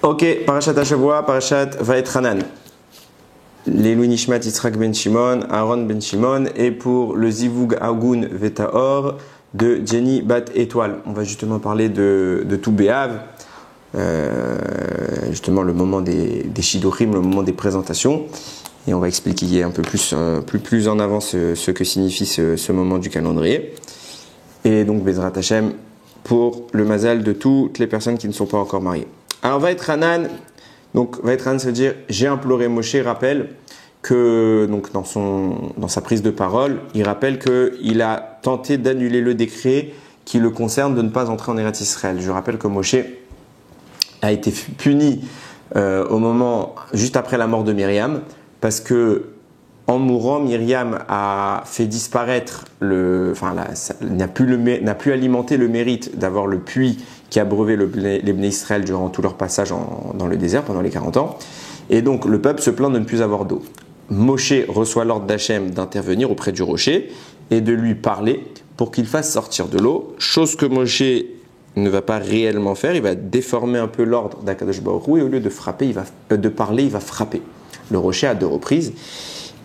Ok, Parashat Hashavua, Parashat Vaetranan. Les Nishmat Yitzhak ben Shimon, Aaron ben Shimon, et pour le Zivug Agun Vetaor de Jenny Bat Étoile. On va justement parler de tout Béav, justement le moment des Shidurim, le moment des présentations. Et on va expliquer un peu plus en avant ce que signifie ce moment du calendrier. Et donc Bezrat Hashem pour le mazal de toutes les personnes qui ne sont pas encore mariées. Alors Vaetranan, donc Vaetranan, ça veut dire j'ai imploré. Moshe rappelle que donc dans sa prise de parole, il rappelle qu'il a tenté d'annuler le décret qui le concerne de ne pas entrer en Eretz Israël. Je rappelle que Moshe a été puni au moment juste après la mort de Myriam, parce que en mourant, Myriam a fait disparaître n'a plus alimenté le mérite d'avoir le puits qui a abreuvé les Bnei Israël durant tout leur passage dans le désert pendant les 40 ans. Et donc le peuple se plaint de ne plus avoir d'eau. Moshe reçoit l'ordre d'Hachem d'intervenir auprès du rocher et de lui parler pour qu'il fasse sortir de l'eau, chose que Moshe ne va pas réellement faire. Il va déformer un peu l'ordre d'Akadosh Baruch Hu et au lieu de parler, il va frapper le rocher à 2 reprises.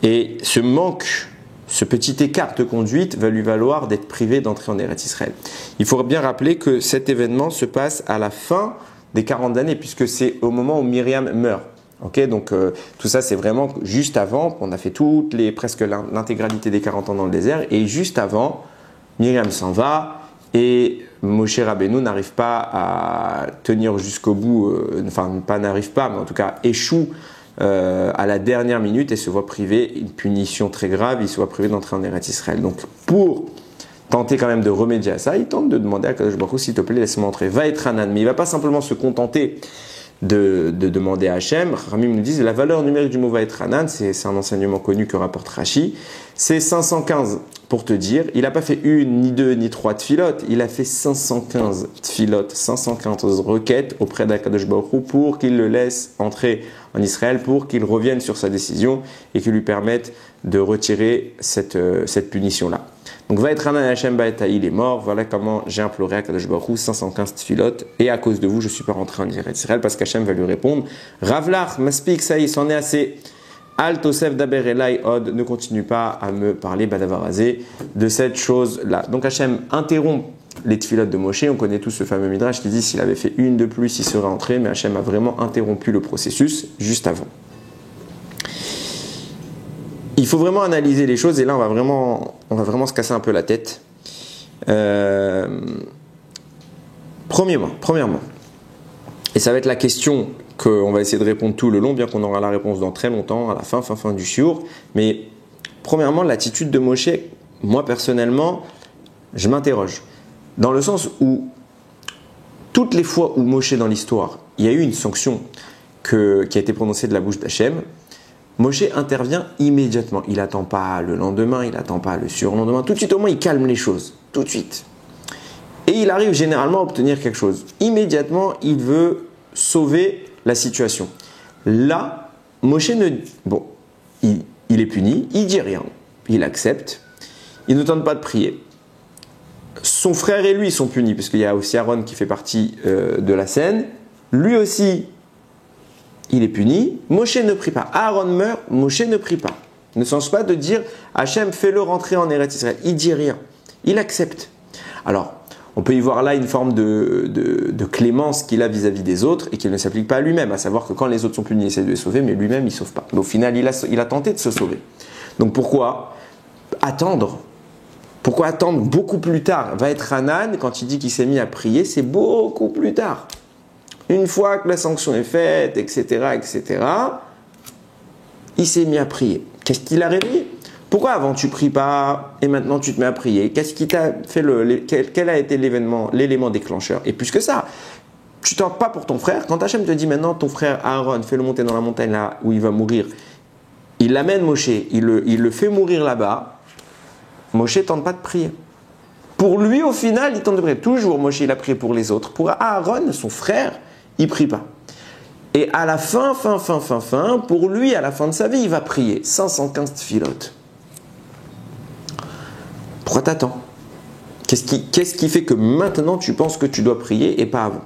Et ce petit écart de conduite va lui valoir d'être privé d'entrer en Eretz Israël. Il faut bien rappeler que cet événement se passe à la fin des 40 années, puisque c'est au moment où Myriam meurt. Okay, donc tout ça c'est vraiment juste avant, on a fait presque l'intégralité des 40 ans dans le désert, et juste avant, Myriam s'en va, et Moshe Rabbeinu n'arrive pas à tenir jusqu'au bout, n'arrive pas, mais en tout cas échoue à la dernière minute et se voit privé, une punition très grave, il se voit privé d'entrer en Eretz Israël. Donc pour tenter quand même de remédier à ça, il tente de demander à Kadosh Baruch Hu, s'il te plaît, laisse-moi entrer. Vaetranan, mais il ne va pas simplement se contenter de demander à Hachem. Ramim nous dit la valeur numérique du mot Vaetranan, c'est un enseignement connu que rapporte Rashi, c'est 515 pour te dire. Il n'a pas fait 1, ni 2, ni 3 tfilotes, il a fait 515 tfilotes, 515 requêtes auprès d'Akadosh Baruch Hu pour qu'il le laisse entrer en Israël, pour qu'il revienne sur sa décision et qu'il lui permette de retirer cette punition-là. Donc Vaetranan Hachem Ba'eta, il est mort, voilà comment j'ai imploré à Kadosh Baruch Hu 515 tfilotes, et à cause de vous, je ne suis pas rentré en Israël, parce qu'Hachem va lui répondre Ravlach, Maspik, ça y est, c'en est assez. Al Tosef Daber Elai Od, ne continue pas à me parler Badavarazé de cette chose-là. Donc Hachem interrompt les tfilotes de Moshe. On connaît tous ce fameux midrash qui dit s'il avait fait 1 de plus, il serait entré, mais Hachem a vraiment interrompu le processus juste avant. Il faut vraiment analyser les choses, et là on va vraiment se casser un peu la tête. Premièrement, et ça va être la question qu'on va essayer de répondre tout le long, bien qu'on aura la réponse dans très longtemps, à la fin du shiur. Mais premièrement, l'attitude de Moshe, moi personnellement, je m'interroge. Dans le sens où, toutes les fois où Moshe dans l'histoire, il y a eu une sanction qui a été prononcée de la bouche d'Hachem, Moshe intervient immédiatement. Il n'attend pas le lendemain, il n'attend pas le surlendemain. Tout de suite, au moins, il calme les choses. Tout de suite. Et il arrive généralement à obtenir quelque chose. Immédiatement, il veut sauver la situation. Là, Moshe il est puni, il dit rien, il accepte, il ne tente pas de prier. Son frère et lui sont punis, parce qu'il y a aussi Aaron qui fait partie de la scène. Lui aussi, il est puni. Moshe ne prie pas. Aaron meurt, Moshe ne prie pas. Ne change pas de dire Hachem, fais-le rentrer en Eretz Israël. Il dit rien, il accepte. Alors, on peut y voir là une forme de clémence qu'il a vis-à-vis des autres et qu'il ne s'applique pas à lui-même, à savoir que quand les autres sont punis, il essaie de les sauver, mais lui-même, il ne sauve pas. Mais au final, il a tenté de se sauver. Donc pourquoi attendre ? Pourquoi attendre beaucoup plus tard ? Vaetranan, quand il dit qu'il s'est mis à prier, c'est beaucoup plus tard. Une fois que la sanction est faite, etc., il s'est mis à prier. Qu'est-ce qu'il a réveillé ? Pourquoi avant tu pries pas et maintenant tu te mets à prier ? Qu'est-ce qui t'a fait quel a été l'élément déclencheur ? Et plus que ça, tu tentes pas pour ton frère. Quand Hachem te dit maintenant ton frère Aaron, fais-le monter dans la montagne là où il va mourir, il l'amène Moshe, il le fait mourir là-bas. Moshe tente pas de prier. Pour lui au final, il tente de prier. Toujours Moshe il a prié pour les autres. Pour Aaron, son frère, il prie pas. Et à la fin, pour lui, à la fin de sa vie, il va prier 515 tfilotes. Pourquoi t'attends ? Qu'est-ce qui fait que maintenant tu penses que tu dois prier et pas avant ?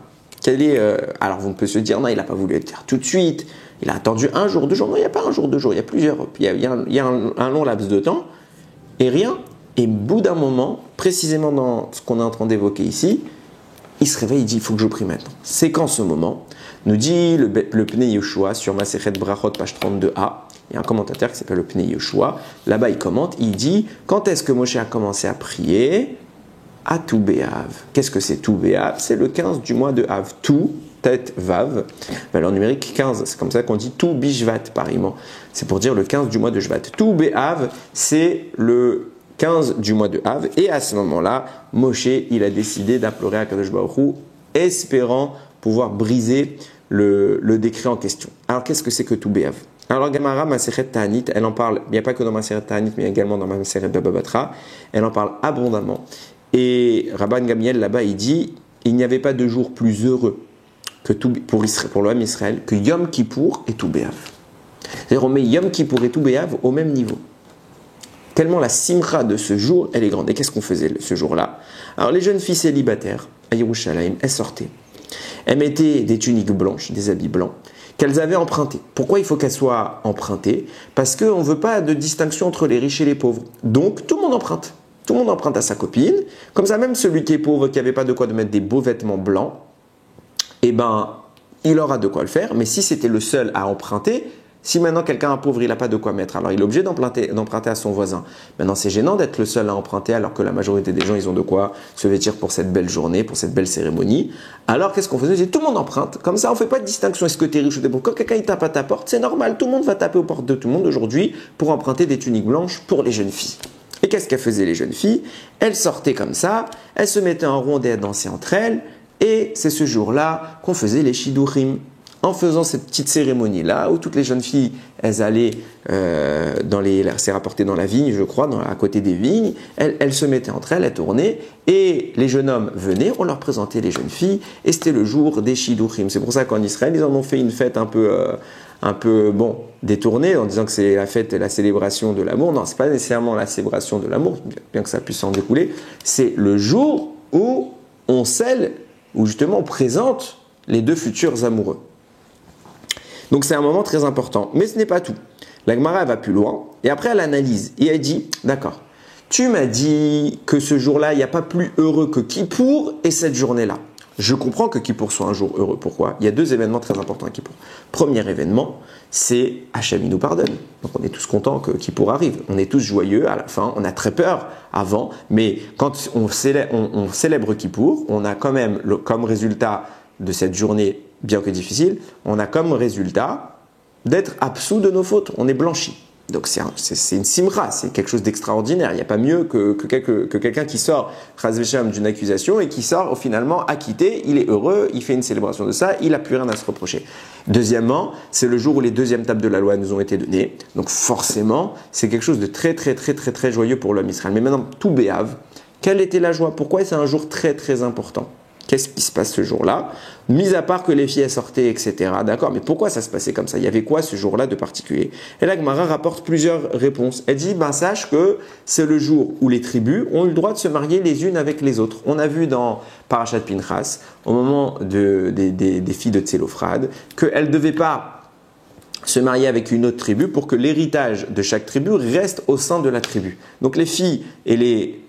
Alors vous pouvez se dire, non, il n'a pas voulu être tout de suite, il a attendu un jour, 2 jours. Non, il n'y a pas un jour, 2 jours, il y a plusieurs. Il y a un long laps de temps et rien. Et au bout d'un moment, précisément dans ce qu'on est en train d'évoquer ici, il se réveille, il dit, il faut que je prie maintenant. C'est quand ce moment? Nous dit le Pnei Yoshua sur Masechet Brachot, page 32a. Il y a un commentateur qui s'appelle le Pnei Yoshua. Là-bas, il commente, il dit, quand est-ce que Moshe a commencé à prier? À Tou B'Av. Qu'est-ce que c'est Tou B'Av? C'est le 15 du mois de Av. Tou, tête, Vav. Valeur numérique 15. C'est comme ça qu'on dit Tou Bishvat, pareillement. C'est pour dire le 15 du mois de Shvat. Tou B'Av, c'est le 15 du mois de Av. Et à ce moment-là, Moshe, il a décidé d'implorer à Kadosh Baruch Hu, espérant pouvoir briser le décret en question. Alors, qu'est-ce que c'est que Tou B'Av? Alors, Gemara Masechet Ta'anit, elle en parle, il n'y a pas que dans Masechet Ta'anit, mais également dans Masechet Baba Batra. Elle en parle abondamment. Et Rabban Gamliel, là-bas, il dit, il n'y avait pas de jour plus heureux que pour l'homme Israël que Yom Kippour et Tou B'Av. C'est-à-dire, on met Yom Kippour et Tou B'Av au même niveau. Tellement la simcha de ce jour, elle est grande. Et qu'est-ce qu'on faisait ce jour-là? Alors, les jeunes filles célibataires, à Yerushalayim, elles sortaient. Elles mettaient des tuniques blanches, des habits blancs, qu'elles avaient empruntés. Pourquoi il faut qu'elles soient empruntées? Parce qu'on ne veut pas de distinction entre les riches et les pauvres. Donc, tout le monde emprunte. Tout le monde emprunte à sa copine. Comme ça, même celui qui est pauvre, qui n'avait pas de quoi de mettre des beaux vêtements blancs, eh ben, il aura de quoi le faire. Mais si c'était le seul à emprunter, si maintenant quelqu'un est pauvre, il n'a pas de quoi mettre, alors il est obligé d'emprunter à son voisin. Maintenant, c'est gênant d'être le seul à emprunter alors que la majorité des gens, ils ont de quoi se vêtir pour cette belle journée, pour cette belle cérémonie. Alors, qu'est-ce qu'on faisait? Tout le monde emprunte. Comme ça, on ne fait pas de distinction. Est-ce que tu es riche ou t'es pauvre? Quand quelqu'un il tape à ta porte, c'est normal. Tout le monde va taper aux portes de tout le monde aujourd'hui pour emprunter des tuniques blanches pour les jeunes filles. Et qu'est-ce qu'elles faisaient les jeunes filles? Elles sortaient comme ça, elles se mettaient en rond et elles dansaient entre elles. Et c'est ce jour-là qu'on faisait les Shidurim. En faisant cette petite cérémonie-là, où toutes les jeunes filles, elles allaient c'est rapporté dans la vigne, je crois, à côté des vignes, elles se mettaient entre elles, elles tournaient, et les jeunes hommes venaient, on leur présentait les jeunes filles, et c'était le jour des Shidurim. C'est pour ça qu'en Israël, ils en ont fait une fête un peu détournée, en disant que c'est la fête et la célébration de l'amour. Non, c'est pas nécessairement la célébration de l'amour, bien que ça puisse en découler. C'est le jour où on scelle, où justement on présente les deux futurs amoureux. Donc c'est un moment très important. Mais ce n'est pas tout. La Gemara va plus loin et après elle analyse et elle dit, d'accord, tu m'as dit que ce jour-là, il n'y a pas plus heureux que Kippour et cette journée-là. Je comprends que Kippour soit un jour heureux. Pourquoi? Il y a 2 événements très importants à Kippour. Premier événement, c'est Hachem il nous pardonne. Donc on est tous contents que Kippour arrive. On est tous joyeux à la fin. On a très peur avant. Mais quand on célèbre Kippour, on a quand même comme résultat de cette journée, bien que difficile, on a comme résultat d'être absous de nos fautes. On est blanchi. Donc c'est une simra, c'est quelque chose d'extraordinaire. Il n'y a pas mieux que quelqu'un qui sort d'une accusation et qui sort finalement acquitté. Il est heureux, il fait une célébration de ça, il n'a plus rien à se reprocher. Deuxièmement, c'est le jour où les 2e tables de la loi nous ont été données. Donc forcément, c'est quelque chose de très très très très très joyeux pour l'homme Israël. Mais maintenant, Tou B'Av, quelle était la joie? Pourquoi c'est un jour très très important? Qu'est-ce qui se passe ce jour-là? Mis à part que les filles sortaient, etc. D'accord, mais pourquoi ça se passait comme ça? Il y avait quoi ce jour-là de particulier? Et la Gemara rapporte plusieurs réponses. Elle dit, sache que c'est le jour où les tribus ont eu le droit de se marier les unes avec les autres. On a vu dans Parashat Pinchas, au moment des filles de Tselophrad, qu'elles ne devaient pas se marier avec une autre tribu pour que l'héritage de chaque tribu reste au sein de la tribu. Donc les filles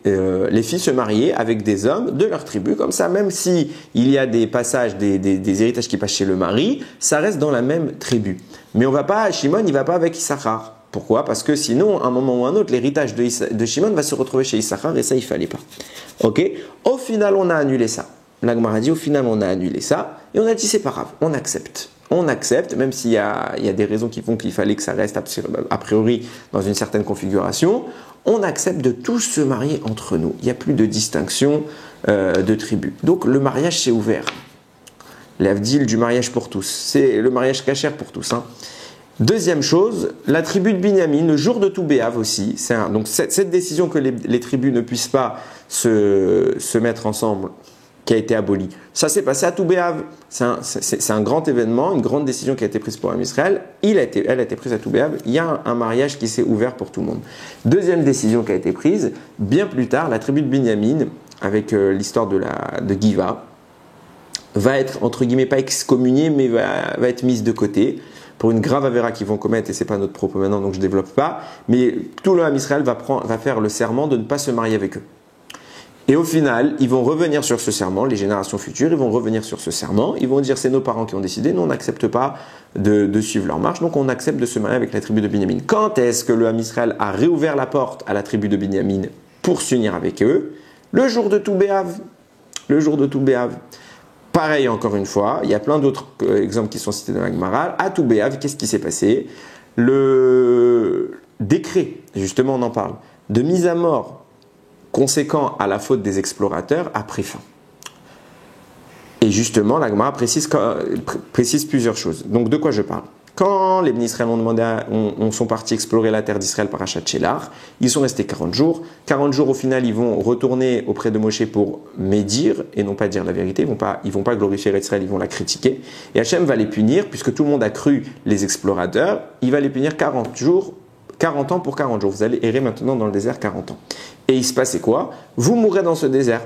se mariaient avec des hommes de leur tribu, comme ça, même si il y a des passages, des héritages qui passent chez le mari, ça reste dans la même tribu. Mais Shimon, il va pas avec Issachar. Pourquoi? Parce que sinon, à un moment ou à un autre, l'héritage de Shimon va se retrouver chez Issachar et ça, il fallait pas. Ok? Au final, on a annulé ça. La Gemara dit, au final, on a annulé ça et on a dit, c'est pas grave, on accepte. On accepte, même s'il y a des raisons qui font qu'il fallait que ça reste a priori dans une certaine configuration, on accepte de tous se marier entre nous. Il n'y a plus de distinction de tribus. Donc le mariage s'est ouvert. L'avdil du mariage pour tous. C'est le mariage cachère pour tous. Deuxième chose, la tribu de Binyamin, le jour de Tou B'Av aussi. Donc cette décision que les tribus ne puissent pas se mettre ensemble, qui a été aboli. Ça s'est passé à Tou B'Av. C'est un grand événement, une grande décision qui a été prise pour Israël. Elle a été prise à Tou B'Av. Il y a un mariage qui s'est ouvert pour tout le monde. Deuxième décision qui a été prise, bien plus tard, la tribu de Binyamin, avec l'histoire de Giva, va être, entre guillemets, pas excommunié, mais va être mise de côté pour une grave avéra qu'ils vont commettre, et c'est pas notre propos maintenant, donc je développe pas. Mais tout le Ham Israël va faire le serment de ne pas se marier avec eux. Et au final, ils vont revenir sur ce serment, les générations futures, ils vont revenir sur ce serment, ils vont dire c'est nos parents qui ont décidé, nous on n'accepte pas de suivre leur marche, donc on accepte de se marier avec la tribu de Binyamin. Quand est-ce que le Ham Israël a réouvert la porte à la tribu de Binyamin pour s'unir avec eux? Le jour de Tou B'Av. Le jour de Tou B'Av. Pareil encore une fois, il y a plein d'autres exemples qui sont cités dans la Gemara. À Tou B'Av, qu'est-ce qui s'est passé? Le décret, justement on en parle, de mise à mort conséquent à la faute des explorateurs a pris fin. Et justement, la Gemara précise plusieurs choses. Donc, de quoi je parle? Quand les Israël sont partis explorer la terre d'Israël par Achat Shelar, ils sont restés 40 jours. 40 jours, au final, ils vont retourner auprès de Moshe pour médire et non pas dire la vérité. Ils vont pas glorifier Israël, ils vont la critiquer. Et Hachem va les punir, puisque tout le monde a cru les explorateurs, il va les punir 40 jours. 40 ans pour 40 jours. Vous allez errer maintenant dans le désert 40 ans. Et il se passait quoi? Vous mourrez dans ce désert.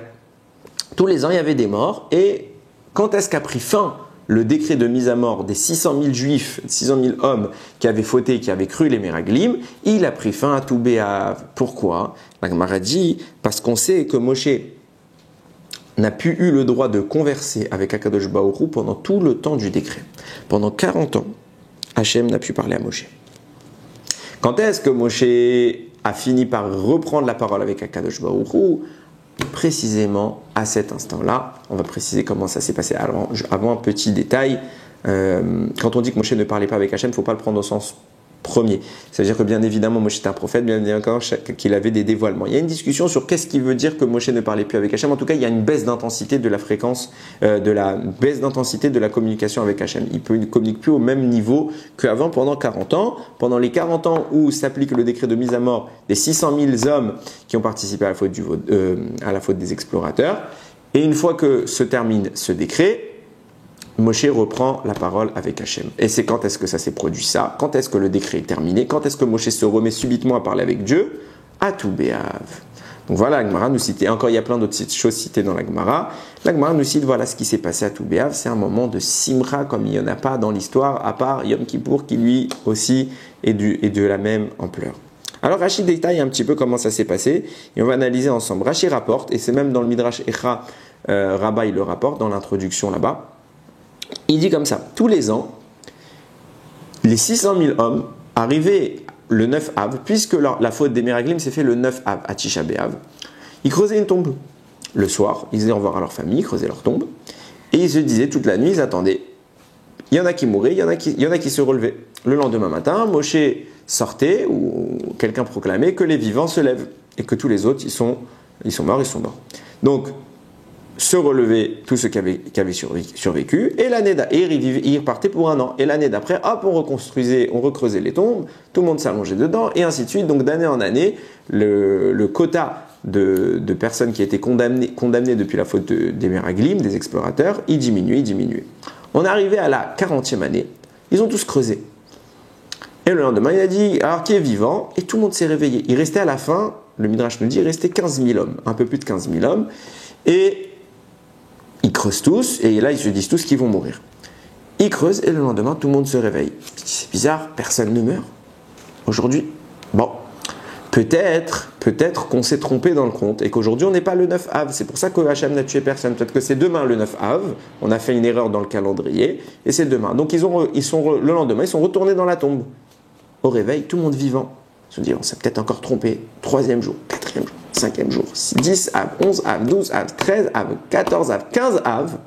Tous les ans, il y avait des morts. Et quand est-ce qu'a pris fin le décret de mise à mort des 600 000 juifs, 600 000 hommes qui avaient fauté, qui avaient cru les Meraglim? Il a pris fin à Tou B'Av. Pourquoi? La Gemara dit, parce qu'on sait que Moshe n'a plus eu le droit de converser avec Akadosh Baruch Hu pendant tout le temps du décret. Pendant 40 ans, Hachem n'a pu parler à Moshe. Quand est-ce que Moshe a fini par reprendre la parole avec Akadosh Baruch Hu? Précisément à cet instant-là. On va préciser comment ça s'est passé. Alors, avant un petit détail, quand on dit que Moshe ne parlait pas avec Hachem, il ne faut pas le prendre au sens premier. C'est-à-dire que bien évidemment, Moshe était un prophète, bien évidemment qu'il avait des dévoilements. Il y a une discussion sur qu'est-ce qui veut dire que Moshe ne parlait plus avec Hachem. En tout cas, il y a une baisse d'intensité de la fréquence, baisse d'intensité de la communication avec Hachem. Il ne communique plus au même niveau qu'avant pendant 40 ans. Pendant les 40 ans où s'applique le décret de mise à mort des 600 000 hommes qui ont participé à la faute des explorateurs. Et une fois que se termine ce décret, Moshe reprend la parole avec Hachem. Et c'est quand est-ce que ça s'est produit ça? Quand est-ce que le décret est terminé? Quand est-ce que Moshe se remet subitement à parler avec Dieu? À Tou B'Av. Donc voilà, la Gemara nous cite, encore il y a plein d'autres choses citées dans la Gemara. La Gemara nous cite, voilà ce qui s'est passé à Tou B'Av. C'est un moment de simra comme il n'y en a pas dans l'histoire, à part Yom Kippour qui lui aussi est de la même ampleur. Alors Rashi détaille un petit peu comment ça s'est passé et on va analyser ensemble. Rashi rapporte, et c'est même dans le Midrash Echa, Rabbah il le rapporte dans l'introduction là-bas. Il dit comme ça, tous les ans, les 600 000 hommes arrivaient le 9 Av, puisque la faute des Meraglim s'est fait le 9 Av, à Tisha B'Av, ils creusaient une tombe. Le soir, ils disaient au revoir à leur famille, ils creusaient leur tombe, et ils se disaient toute la nuit, ils attendaient. Il y en a qui mouraient, il y en a qui se relevaient. Le lendemain matin, Moshe sortait, ou quelqu'un proclamait que les vivants se lèvent, et que tous les autres, ils sont morts, ils sont morts. Donc, se relever tous ceux qui avaient survécu, et l'année d'après, ils repartaient pour un an. Et l'année d'après, hop, on recreusait les tombes, tout le monde s'allongeait dedans, et ainsi de suite. Donc d'année en année, le quota de personnes qui étaient condamnées depuis la faute des Meraglim, des explorateurs, il diminuait. On est arrivé à la 40e année, ils ont tous creusé. Et le lendemain, il a dit, alors qui est vivant? Et tout le monde s'est réveillé. Il restait à la fin, le Midrash nous dit, il restait 15 000 hommes, un peu plus de 15 000 hommes, et ils creusent tous, et là ils se disent tous qu'ils vont mourir. Ils creusent, et le lendemain, tout le monde se réveille. C'est bizarre, personne ne meurt. Aujourd'hui, bon, peut-être qu'on s'est trompé dans le compte, et qu'aujourd'hui on n'est pas le 9 Av. C'est pour ça que Hachem n'a tué personne. Peut-être que c'est demain le 9 Av, on a fait une erreur dans le calendrier, et c'est demain. Donc le lendemain, ils sont retournés dans la tombe. Au réveil, tout le monde vivant. Ils se disent, on s'est peut-être encore trompé. 3e jour, 4e jour, 5e jour, 10 Av, 11 Av, 12 Av, 13 Av, 14 Av, 15 Av.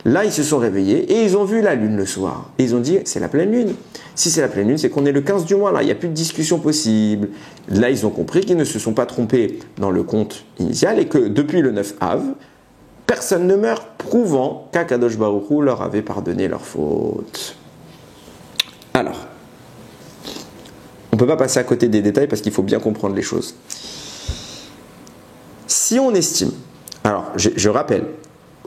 Là, ils se sont réveillés et ils ont vu la lune le soir. Et ils ont dit, c'est la pleine lune. Si c'est la pleine lune, c'est qu'on est le 15 du mois. Là, il n'y a plus de discussion possible. Là, ils ont compris qu'ils ne se sont pas trompés dans le compte initial et que depuis le 9 Av, personne ne meurt, prouvant qu'Akadosh Baruch Hu leur avait pardonné leurs fautes. Alors, on ne peut pas passer à côté des détails parce qu'il faut bien comprendre les choses. Si on estime, alors je rappelle,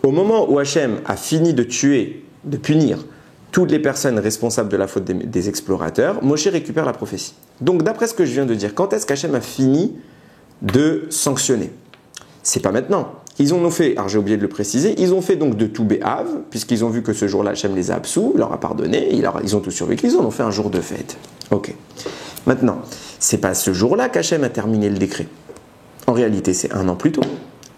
au moment où Hachem a fini de punir toutes les personnes responsables de la faute des explorateurs, Moshe récupère la prophétie. Donc d'après ce que je viens de dire, quand est-ce qu'Hachem a fini de sanctionner? C'est pas maintenant. Ils ont fait, alors j'ai oublié de le préciser, ils ont fait donc de tout Béhav, puisqu'ils ont vu que ce jour-là, Hachem les a absous, leur a pardonné, ils ont tout survécu, ils en ont fait un jour de fête. Ok. Maintenant, c'est pas ce jour-là qu'Hachem a terminé le décret. En réalité, c'est un an plus tôt.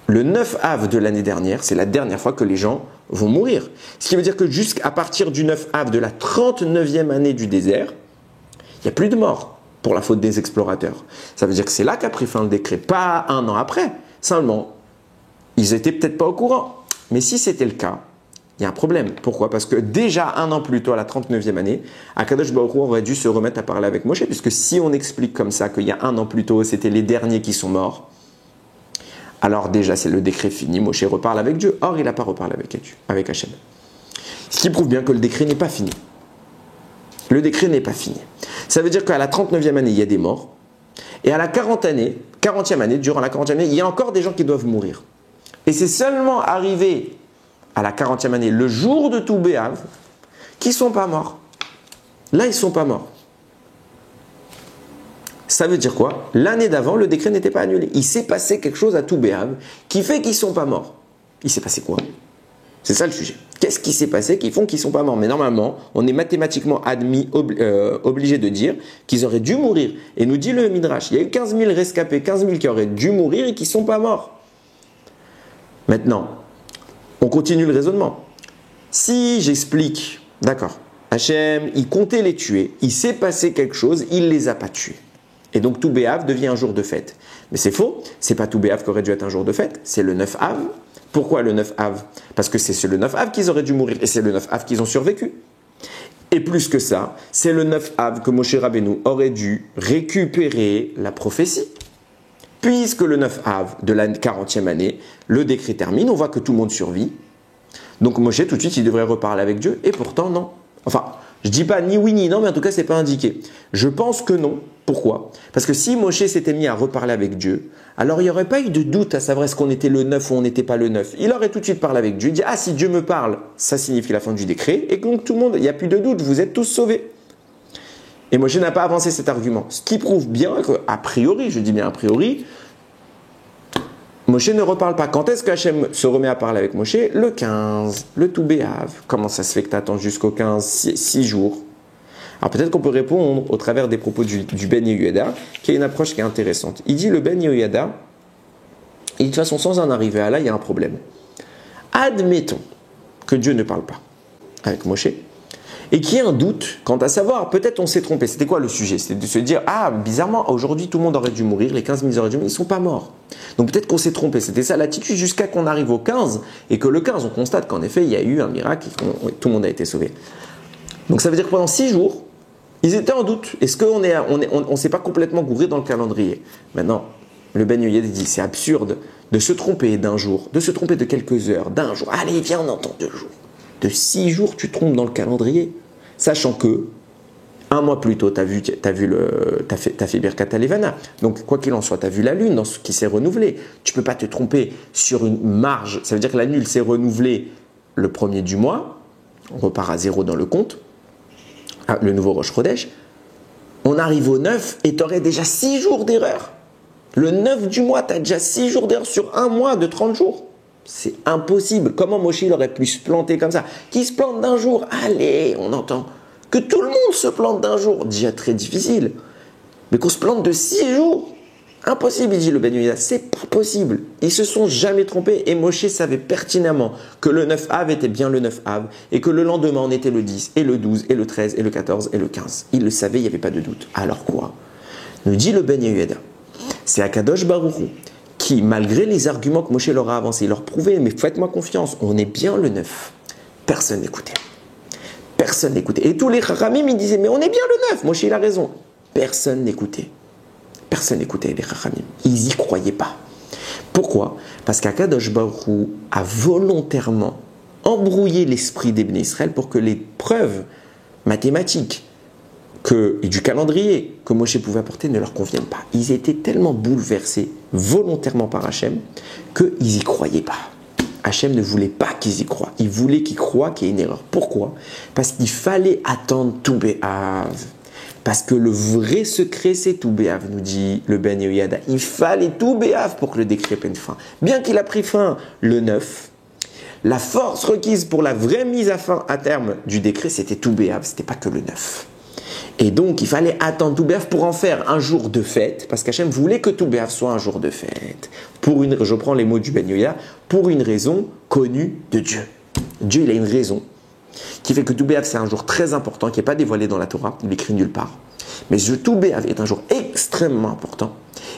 Le 9 Av de l'année dernière, c'est la dernière fois que les gens vont mourir. Ce qui veut dire que jusqu'à partir du 9 Av de la 39e année du désert, il n'y a plus de morts pour la faute des explorateurs. Ça veut dire que c'est là qu'a pris fin le décret, pas un an après. Seulement, ils étaient peut-être pas au courant. Mais si c'était le cas, il y a un problème. Pourquoi? Parce que déjà un an plus tôt, à la 39e année, Akadosh Baruch Hu aurait dû se remettre à parler avec Moshe, puisque si on explique comme ça qu'il y a un an plus tôt, c'était les derniers qui sont morts, alors déjà c'est le décret fini, Moshe reparle avec Dieu. Or, il n'a pas reparlé avec Hachem. Ce qui prouve bien que le décret n'est pas fini. Le décret n'est pas fini. Ça veut dire qu'à la 39e année, il y a des morts. Et à la 40e année, durant la 40e année, il y a encore des gens qui doivent mourir. Et c'est seulement arrivé à la 40e année, le jour de tout Béhav, qu'ils ne sont pas morts. Là, ils ne sont pas morts. Ça veut dire quoi? L'année d'avant, le décret n'était pas annulé. Il s'est passé quelque chose à tout Béhav qui fait qu'ils ne sont pas morts. Il s'est passé quoi? C'est ça le sujet. Qu'est-ce qui s'est passé qui font qu'ils ne sont pas morts? Mais normalement, on est mathématiquement obligé de dire qu'ils auraient dû mourir. Et nous dit le Midrash, il y a eu 15 000 rescapés, 15 000 qui auraient dû mourir et qui ne sont pas morts. Maintenant, on continue le raisonnement. Si j'explique, d'accord, Hachem, il comptait les tuer, il s'est passé quelque chose, il ne les a pas tués. Et donc tout Béhav devient un jour de fête. Mais c'est faux, c'est pas tout Béhav qui aurait dû être un jour de fête, c'est le 9 Av. Pourquoi le 9 Av? Parce que c'est sur le 9 Av qu'ils auraient dû mourir, et c'est le 9 Av qu'ils ont survécu. Et plus que ça, c'est le 9 Av que Moshe Rabbeinu aurait dû récupérer la prophétie. Puisque le 9 Av de la 40e année, le décret termine, on voit que tout le monde survit. Donc Moshe, tout de suite, il devrait reparler avec Dieu, et pourtant non. Enfin, je dis pas ni oui ni non, mais en tout cas, c'est pas indiqué. Je pense que non. Pourquoi? Parce que si Moshe s'était mis à reparler avec Dieu, alors il n'y aurait pas eu de doute à savoir est-ce qu'on était le 9 ou on n'était pas le 9. Il aurait tout de suite parlé avec Dieu, il dit « Ah, si Dieu me parle, ça signifie la fin du décret, et donc tout le monde, il n'y a plus de doute, vous êtes tous sauvés. » Et Moshe n'a pas avancé cet argument. Ce qui prouve bien qu'a priori, je dis bien a priori, Moshe ne reparle pas. Quand est-ce qu'Hachem se remet à parler avec Moshe? Le 15, le tout Béhav. Comment ça se fait que tu attends jusqu'au 15, 6 jours? Alors peut-être qu'on peut répondre au travers des propos du Ben Yehoyada, qui a une approche qui est intéressante. Il dit le Ben Yehoyada, et de toute façon sans en arriver à là, il y a un problème. Admettons que Dieu ne parle pas avec Moshe, et qu'il y ait un doute quant à savoir, peut-être on s'est trompé. C'était quoi le sujet? C'était de se dire, ah bizarrement, aujourd'hui tout le monde aurait dû mourir, les 15 000 auraient dû mourir, ils ne sont pas morts. Donc peut-être qu'on s'est trompé, c'était ça l'attitude jusqu'à qu'on arrive au 15, et que le 15, on constate qu'en effet, il y a eu un miracle, et tout le monde a été sauvé. Donc ça veut dire que pendant 6 jours, ils étaient en doute. Est-ce qu'on ne s'est pas complètement gouré dans le calendrier? Maintenant, le Ben Yehoyada dit c'est absurde de se tromper d'un jour, de se tromper de quelques heures, d'un jour. Allez, viens, on entend 2 jours. De 6 jours, tu te trompes dans le calendrier. Sachant que, un mois plus tôt, tu as fait Birkat HaLevana. Donc, quoi qu'il en soit, tu as vu la lune dans ce qui s'est renouvelé. Tu ne peux pas te tromper sur une marge. Ça veut dire que la lune s'est renouvelée le 1er du mois. On repart à 0 dans le compte. Le nouveau Rosh Chodesh, on arrive au 9 et tu aurais déjà 6 jours d'erreur. Le 9 du mois, tu as déjà 6 jours d'erreur sur un mois de 30 jours. C'est impossible. Comment Moshe il aurait pu se planter comme ça? Qui se plante d'un jour? Allez, on entend. Que tout le monde se plante d'un jour, déjà très difficile. Mais qu'on se plante de 6 jours, impossible, il dit le Ben Yehoyada. C'est pas possible. Ils se sont jamais trompés et Moshe savait pertinemment que le 9 Av était bien le 9 Av et que le lendemain on était le 10 et le 12 et le 13 et le 14 et le 15. Il le savait, il n'y avait pas de doute. Alors quoi? Nous dit le Ben Yehoyada. C'est Akadosh Baruch Hu qui, malgré les arguments que Moshe leur a avancés, il leur prouvait, mais faites-moi confiance, on est bien le 9. Personne n'écoutait. Personne n'écoutait. Et tous les Chachamim, ils disaient, mais on est bien le 9. Moshe, il a raison. Personne n'écoutait. Personne n'écoutait les Chachamim. Ils n'y croyaient pas. Pourquoi? Parce qu'Akadosh Baruch Hu a volontairement embrouillé l'esprit des Bnei Israël pour que les preuves mathématiques et du calendrier que Moshe pouvait apporter ne leur conviennent pas. Ils étaient tellement bouleversés volontairement par Hachem qu'ils n'y croyaient pas. Hachem ne voulait pas qu'ils y croient. Il voulait qu'ils croient qu'il y ait une erreur. Pourquoi? Parce qu'il fallait attendre tout Béhav. Parce que le vrai secret, c'est tout béave, nous dit le Ben Yehoyada. Il fallait tout béave pour que le décret prenne fin. Bien qu'il a pris fin le 9, la force requise pour la vraie mise à fin à terme du décret, c'était tout béave, c'était pas que le 9. Et donc, il fallait attendre tout béave pour en faire un jour de fête, parce qu'Hachem voulait que tout béave soit un jour de fête. Je prends les mots du Ben Yehoyada, pour une raison connue de Dieu. Dieu, il a une raison qui fait que tout béave, c'est un jour très important, qui n'est pas dévoilé dans la Torah, il est écrit nulle part. Mais tout béave est un jour extrêmement important.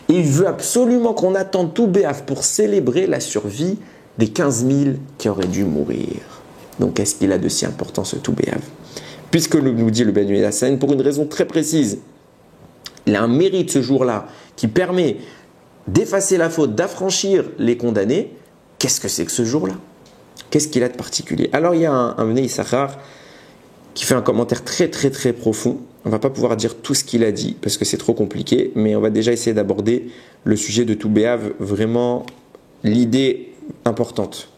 Et il veut absolument qu'on attende tout béave pour célébrer la survie des 15 000 qui auraient dû mourir. Donc, qu'est-ce qu'il a de si important, ce tout béave? Puisque nous dit le Ben Yehoyada, c'est pour une raison très précise. Il a un mérite ce jour-là qui permet d'effacer la faute, d'affranchir les condamnés. Qu'est-ce que c'est que ce jour-là? Qu'est-ce qu'il a de particulier? Alors, il y a un Bnei Issachar qui fait un commentaire très très très profond. On ne va pas pouvoir dire tout ce qu'il a dit parce que c'est trop compliqué, mais on va déjà essayer d'aborder le sujet de tout béave, vraiment l'idée importante.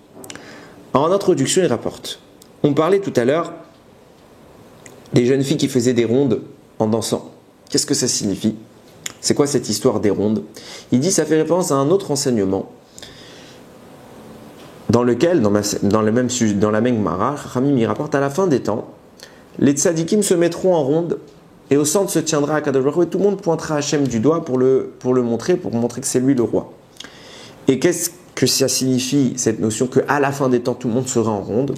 En introduction, il rapporte. On parlait tout à l'heure des jeunes filles qui faisaient des rondes en dansant. Qu'est-ce que ça signifie? C'est quoi cette histoire des rondes? Il dit ça fait référence à un autre enseignement dans lequel, dans la même Gemara, Ramim y rapporte à la fin des temps, les tzadikim se mettront en ronde et au centre se tiendra Akadosh Baruch Hu et tout le monde pointera Hachem du doigt pour montrer que c'est lui le roi. Et qu'est-ce que ça signifie cette notion qu'à la fin des temps tout le monde sera en ronde?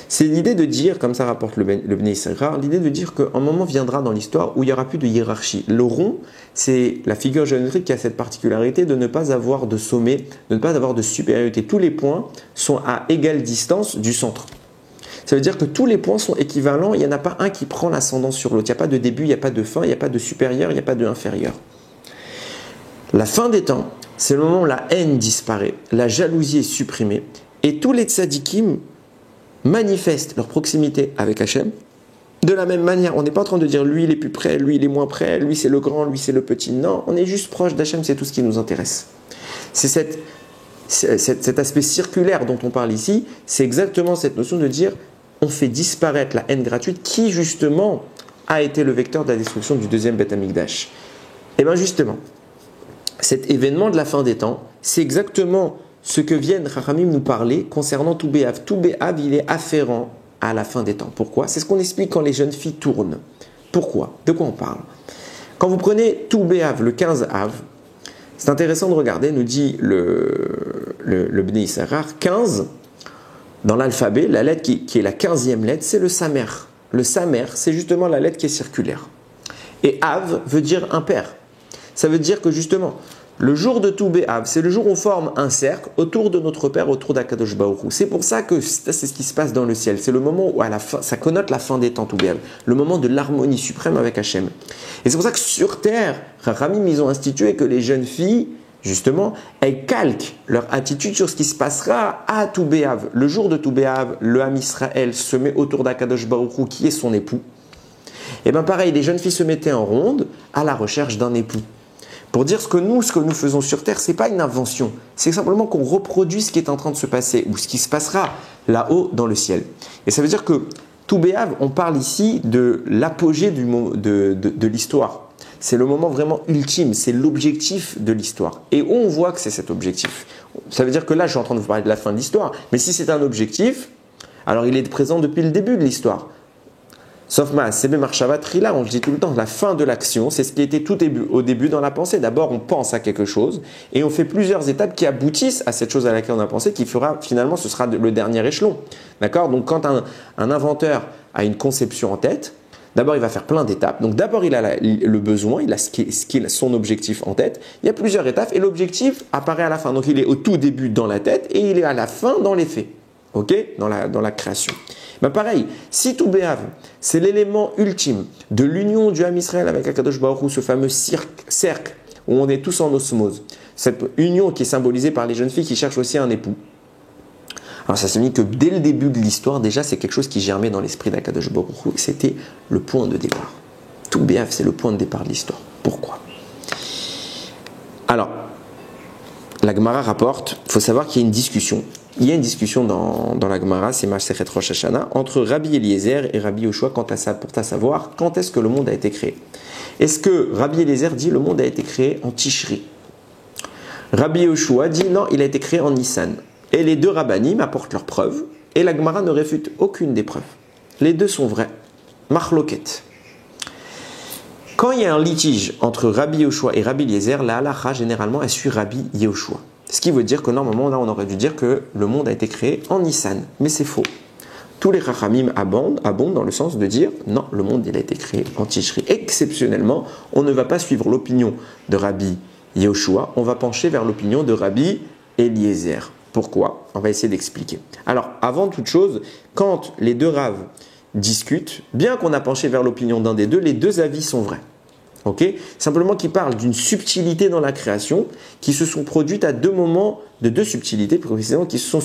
C'est l'idée de dire, comme ça rapporte le Bnei Issachar, l'idée de dire qu'un moment viendra dans l'histoire où il n'y aura plus de hiérarchie. Le rond, c'est la figure géométrique qui a cette particularité de ne pas avoir de sommet, de ne pas avoir de supériorité. Tous les points sont à égale distance du centre. Ça veut dire que tous les points sont équivalents, il n'y en a pas un qui prend l'ascendant sur l'autre. Il n'y a pas de début, il n'y a pas de fin, il n'y a pas de supérieur, il n'y a pas de inférieur. La fin des temps, c'est le moment où la haine disparaît, la jalousie est supprimée, et tous les tzadikim manifestent leur proximité avec Hachem. De la même manière, on n'est pas en train de dire lui il est plus près, lui il est moins près, lui c'est le grand, lui c'est le petit. Non, on est juste proche d'Hachem, c'est tout ce qui nous intéresse. C'est cet aspect circulaire dont on parle ici, c'est exactement cette notion de dire on fait disparaître la haine gratuite qui justement a été le vecteur de la destruction du deuxième Beth Amikdash. Et bien justement, cet événement de la fin des temps, c'est exactement ce que viennent Chachamim nous parler concernant tout béave. Tout béave, il est afférent à la fin des temps. Pourquoi? C'est ce qu'on explique quand les jeunes filles tournent. Pourquoi? De quoi on parle? Quand vous prenez tout béave, le 15 Av, c'est intéressant de regarder, nous dit le Bnei Issachar, 15, dans l'alphabet, la lettre qui est la 15e lettre, c'est le Samer. Le Samer, c'est justement la lettre qui est circulaire. Et Av veut dire impair. Ça veut dire que justement, le jour de Tout Béav, c'est le jour où on forme un cercle autour de notre Père, autour d'Akadosh Baruch Hu. C'est pour ça que c'est ce qui se passe dans le ciel. C'est le moment où à la fin, ça connote la fin des temps, Tout Béav. Le moment de l'harmonie suprême avec Hachem. Et c'est pour ça que sur terre, Chachamim, ils ont institué que les jeunes filles, justement, elles calquent leur attitude sur ce qui se passera à Tout Béav. Le jour de Tout Béav, le Ham Israël se met autour d'Akadosh Baruch Hu, qui est son époux. Et bien pareil, les jeunes filles se mettaient en ronde à la recherche d'un époux. Pour dire ce que nous faisons sur Terre, ce n'est pas une invention. C'est simplement qu'on reproduit ce qui est en train de se passer ou ce qui se passera là-haut dans le ciel. Et ça veut dire que Tout Béav, on parle ici de l'apogée de l'histoire. C'est le moment vraiment ultime, c'est l'objectif de l'histoire. Et où on voit que c'est cet objectif. Ça veut dire que là, je suis en train de vous parler de la fin de l'histoire. Mais si c'est un objectif, alors il est présent depuis le début de l'histoire. Sauf Sebe Marshava Trila, on le dit tout le temps, la fin de l'action, c'est ce qui était au début dans la pensée. D'abord, on pense à quelque chose et on fait plusieurs étapes qui aboutissent à cette chose à laquelle on a pensé, qui fera finalement, ce sera le dernier échelon. D'accord? Donc, quand un inventeur a une conception en tête, d'abord, il va faire plein d'étapes. Donc, d'abord, il a le besoin, il a son objectif en tête. Il y a plusieurs étapes et l'objectif apparaît à la fin. Donc, il est au tout début dans la tête et il est à la fin dans les faits. Ok? Dans la création. Ben pareil, si Tout Béav, c'est l'élément ultime de l'union du Ham Israël avec Akadosh Baruch Hu, ce fameux cercle où on est tous en osmose, cette union qui est symbolisée par les jeunes filles qui cherchent aussi un époux. Alors ça signifie que dès le début de l'histoire, déjà c'est quelque chose qui germait dans l'esprit d'Akadosh Baruch Hu, c'était le point de départ. Tout Béav, c'est le point de départ de l'histoire. Pourquoi? Alors, la Gemara rapporte, il faut savoir qu'il y a une discussion il y a une discussion dans la Gemara, c'est Masechet Rosh Hashanah, entre Rabbi Eliezer et Rabbi Yoshua pour savoir quand est-ce que le monde a été créé. Est-ce que Rabbi Eliezer dit le monde a été créé en Tishri? Rabbi Yoshua dit non, il a été créé en Nissan. Et les deux rabbanim apportent leurs preuves, et la Gemara ne réfute aucune des preuves. Les deux sont vrais. Marloket. Quand il y a un litige entre Rabbi Yoshua et Rabbi Eliezer, la halacha généralement elle suit Rabbi Yoshua. Ce qui veut dire que normalement, là, on aurait dû dire que le monde a été créé en Nissan. Mais c'est faux. Tous les Chachamim abondent dans le sens de dire non, le monde il a été créé en Tishri. Exceptionnellement, on ne va pas suivre l'opinion de Rabbi Yoshua, on va pencher vers l'opinion de Rabbi Eliezer. Pourquoi? On va essayer d'expliquer. Alors, avant toute chose, quand les deux raves discutent, bien qu'on a penché vers l'opinion d'un des deux, les deux avis sont vrais. Okay? Simplement qui parle d'une subtilité dans la création qui se sont produites à deux moments, de deux subtilités précisément, qui se sont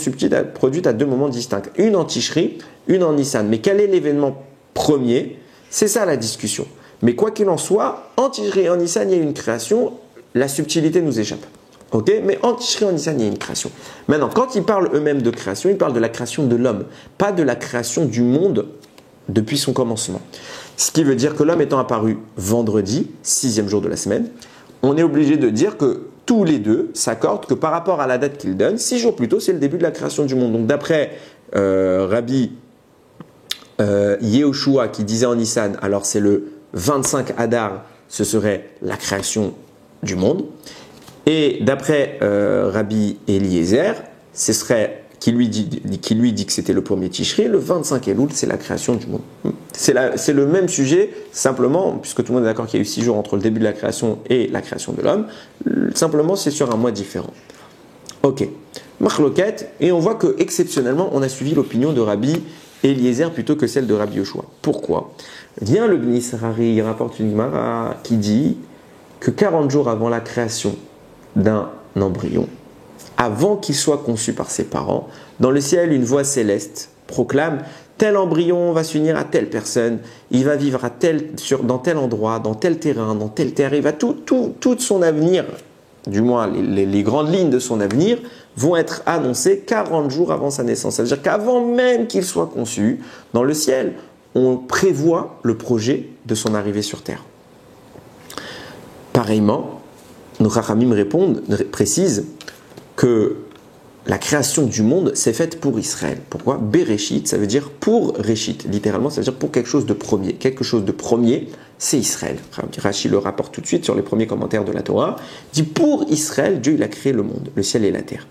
produites à deux moments distincts. Une en Tishri, une en Nissan. Mais quel est l'événement premier? C'est ça la discussion. Mais quoi qu'il en soit, en Tishri et en Nissan, il y a une création, la subtilité nous échappe. Okay? Mais en Tishri et en Nissan, il y a une création. Maintenant, quand ils parlent eux-mêmes de création, ils parlent de la création de l'homme, pas de la création du monde depuis son commencement. Ce qui veut dire que l'homme étant apparu vendredi, 6e jour de la semaine, on est obligé de dire que tous les deux s'accordent que par rapport à la date qu'ils donnent, 6 jours plus tôt, c'est le début de la création du monde. Donc d'après Rabbi Yehoshua qui disait en Nissan, alors c'est le 25 Adar, ce serait la création du monde. Et d'après Rabbi Eliezer, ce serait qui lui dit que c'était le premier Tishri, le 25 Elul, c'est la création du monde. C'est le même sujet, simplement, puisque tout le monde est d'accord qu'il y a eu 6 jours entre le début de la création et la création de l'homme, simplement c'est sur un mois différent. Ok, Marloquette, et on voit que exceptionnellement, on a suivi l'opinion de Rabbi Eliezer plutôt que celle de Rabbi Yoshua. Pourquoi? Vient le Bnei Sarari, il rapporte une Gemara qui dit que 40 jours avant la création d'un embryon, avant qu'il soit conçu par ses parents, dans le ciel, une voix céleste proclame « Tel embryon va s'unir à telle personne, il va vivre dans tel endroit, dans tel terrain, dans telle terre, il va tout son avenir, du moins les grandes lignes de son avenir, vont être annoncées 40 jours avant sa naissance. » Ça veut dire qu'avant même qu'il soit conçu, dans le ciel, on prévoit le projet de son arrivée sur terre. Pareillement, nos Chachamim précisent que la création du monde s'est faite pour Israël. Pourquoi? Bereshit, ça veut dire pour Réchit. Littéralement, ça veut dire pour quelque chose de premier. Quelque chose de premier, c'est Israël. Rashi le rapporte tout de suite sur les premiers commentaires de la Torah. Il dit pour Israël, Dieu il a créé le monde, le ciel et la terre.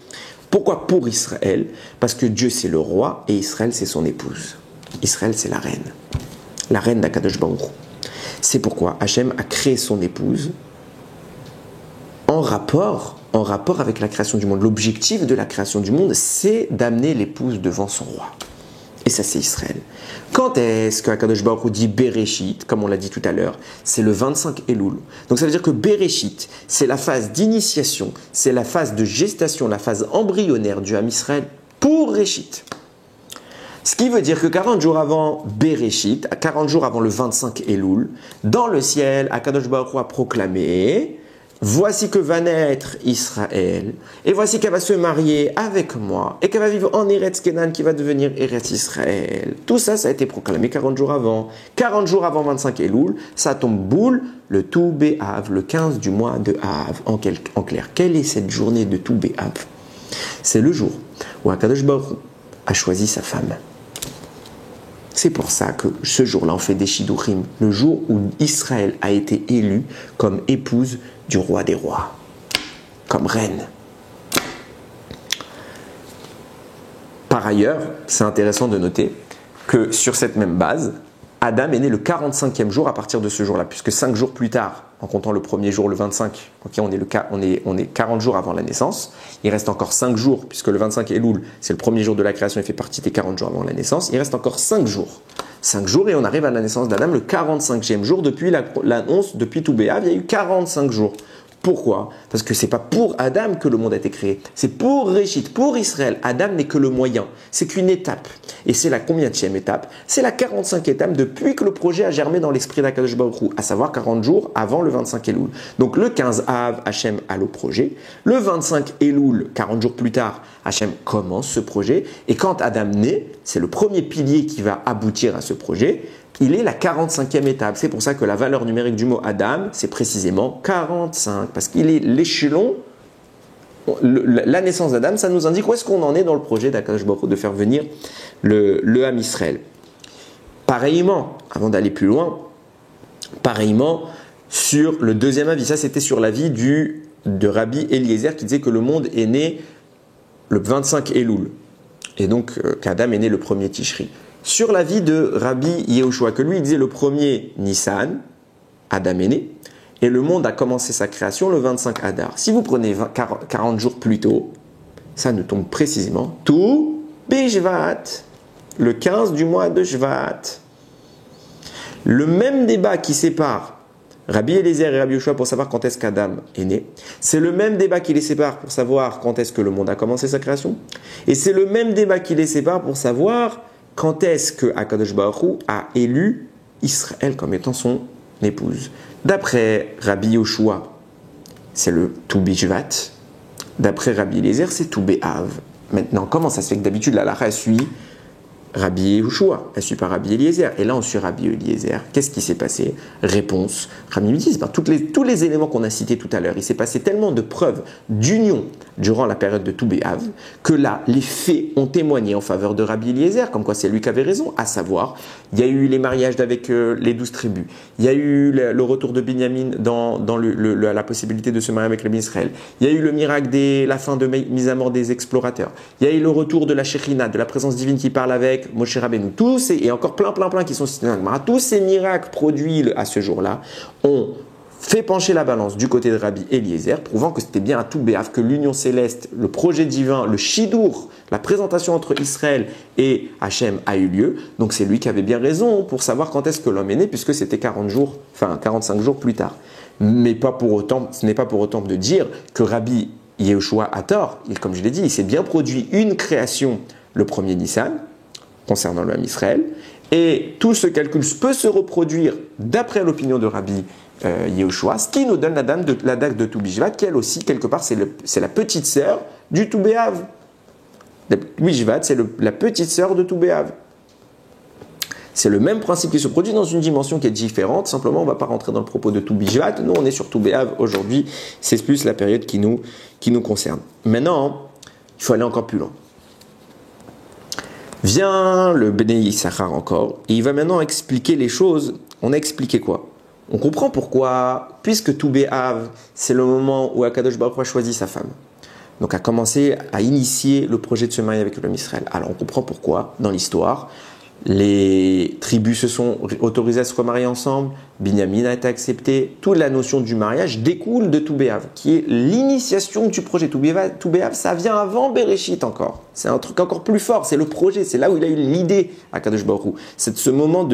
Pourquoi pour Israël? Parce que Dieu c'est le roi et Israël c'est son épouse. Israël c'est la reine d'Akadosh Baruch Hu. C'est pourquoi Hachem a créé son épouse en rapport avec la création du monde. L'objectif de la création du monde, c'est d'amener l'épouse devant son roi. Et ça, c'est Israël. Quand est-ce que Akadosh Baruch Hu dit Bereshit, comme on l'a dit tout à l'heure? C'est le 25 Elul. Donc ça veut dire que Bereshit, c'est la phase d'initiation, c'est la phase de gestation, la phase embryonnaire du Ham Israël pour Réchit. Ce qui veut dire que 40 jours avant Bereshit, 40 jours avant le 25 Elul, dans le ciel, Akadosh Baruch Hu a proclamé: voici que va naître Israël, et voici qu'elle va se marier avec moi, et qu'elle va vivre en Eretz Kenan, qui va devenir Eretz Israël. Tout ça, ça a été proclamé 40 jours avant. 40 jours avant 25 Elul, ça tombe boule le Tou B'Av, le 15 du mois de Av. En clair, quelle est cette journée de Tou B'Av? C'est le jour où Akadosh Baruch Hu a choisi sa femme. C'est pour ça que ce jour-là, on fait des Shiduchim, le jour où Israël a été élue comme épouse du roi des rois, comme reine. Par ailleurs, c'est intéressant de noter que sur cette même base, Adam est né le 45e jour à partir de ce jour-là, puisque 5 jours plus tard, en comptant le premier jour, le 25, okay, on est 40 jours avant la naissance. Il reste encore 5 jours, puisque le 25 Elul, c'est le premier jour de la création, il fait partie des 40 jours avant la naissance. Il reste encore 5 jours. 5 jours et on arrive à la naissance d'Adam le 45e jour depuis l'annonce, depuis Tou B'Av, il y a eu 45 jours. Pourquoi? Parce que c'est pas pour Adam que le monde a été créé. C'est pour Réchit, pour Israël. Adam n'est que le moyen. C'est qu'une étape. Et c'est la combienième étape? C'est la 45e étape depuis que le projet a germé dans l'esprit d'Akadosh Baruch Hu, à savoir 40 jours avant le 25 Elul. Donc le 15 Av, Hachem a le projet. Le 25 Elul, 40 jours plus tard, Hachem commence ce projet. Et quand Adam naît, c'est le premier pilier qui va aboutir à ce projet. Il est la 45e étape. C'est pour ça que la valeur numérique du mot Adam, c'est précisément 45. Parce qu'il est l'échelon, la naissance d'Adam, ça nous indique où est-ce qu'on en est dans le projet d'Akadosh Baruch Hu de faire venir le Ham Israël. Pareillement, avant d'aller plus loin, pareillement sur le deuxième avis, ça c'était sur l'avis de Rabbi Eliezer qui disait que le monde est né le 25 Elul. Et donc qu'Adam est né le premier Tishri. Sur l'avis de Rabbi Yehoshua, que lui il disait le premier Nissan, Adam est né, et le monde a commencé sa création le 25 Adar. Si vous prenez 40 jours plus tôt, ça nous tombe précisément tout Bishvat, le 15 du mois de Shvat. Le même débat qui sépare Rabbi Eliezer et Rabbi Yehoshua pour savoir quand est-ce qu'Adam est né, c'est le même débat qui les sépare pour savoir quand est-ce que le monde a commencé sa création, et c'est le même débat qui les sépare pour savoir quand est-ce que Akadosh Baruch Hu a élu Israël comme étant son épouse. D'après Rabbi Yehoshua, c'est le Tu Bishvat. D'après Rabbi Eliezer, c'est Tu Be'av. Maintenant, comment ça se fait que d'habitude la halakha suit Rabbi Yehoshua, elle ne suit pas Rabbi Eliezer. Et là, on suit Rabbi Eliezer. Qu'est-ce qui s'est passé? Réponse. Rabbi me dit, tous les éléments qu'on a cités tout à l'heure, il s'est passé tellement de preuves d'union durant la période de Tu Be'av que là, les faits ont témoigné en faveur de Rabbi Eliezer, comme quoi c'est lui qui avait raison, à savoir, il y a eu les mariages avec les 12 tribus, il y a eu le retour de Binyamin dans la possibilité de se marier avec le béni Israël, il y a eu le miracle la fin de mise à mort des explorateurs, il y a eu le retour de la Shekhinah, de la présence divine qui parle avec Moshe Rabbeinu, et encore plein qui sont cités dans le Gemara, tous ces miracles produits à ce jour-là ont fait pencher la balance du côté de Rabbi Eliezer, prouvant que c'était bien à tout béaf, que l'union céleste, le projet divin, le shidour, la présentation entre Israël et Hachem a eu lieu. Donc c'est lui qui avait bien raison pour savoir quand est-ce que l'homme est né, puisque c'était 45 jours plus tard. Mais pas pour autant, ce n'est pas pour autant de dire que Rabbi Yehoshua a tort. Comme je l'ai dit, il s'est bien produit une création le premier Nissan, concernant le Ham Israël, et tout ce calcul peut se reproduire d'après l'opinion de Rabbi Yehoshua, ce qui nous donne la date de Tu Bishvat, qui elle aussi, quelque part, c'est la petite sœur du Tu Be'av. Tu Bishvat, c'est la petite sœur de Tu Be'av. C'est le même principe qui se produit dans une dimension qui est différente, simplement on ne va pas rentrer dans le propos de Tu Bishvat, nous on est sur Tu Be'av aujourd'hui, c'est plus la période qui nous concerne. Maintenant, il faut aller encore plus loin. Vient le Bnei Issachar encore, et il va maintenant expliquer les choses. On a expliqué quoi? On comprend pourquoi, puisque Tu Be'av, c'est le moment où Akadosh Baruch Hu a choisi sa femme. Donc a commencé à initier le projet de se marier avec le Ham Israël. Alors on comprend pourquoi, dans l'histoire, les tribus se sont autorisées à se remarier ensemble, Binyamin a été accepté, toute la notion du mariage découle de Tu Be'av, qui est l'initiation du projet. Tu Be'av, ça vient avant Bereshit encore. C'est un truc encore plus fort, c'est le projet, c'est là où il a eu l'idée à Kadosh Baruch Hu. C'est ce moment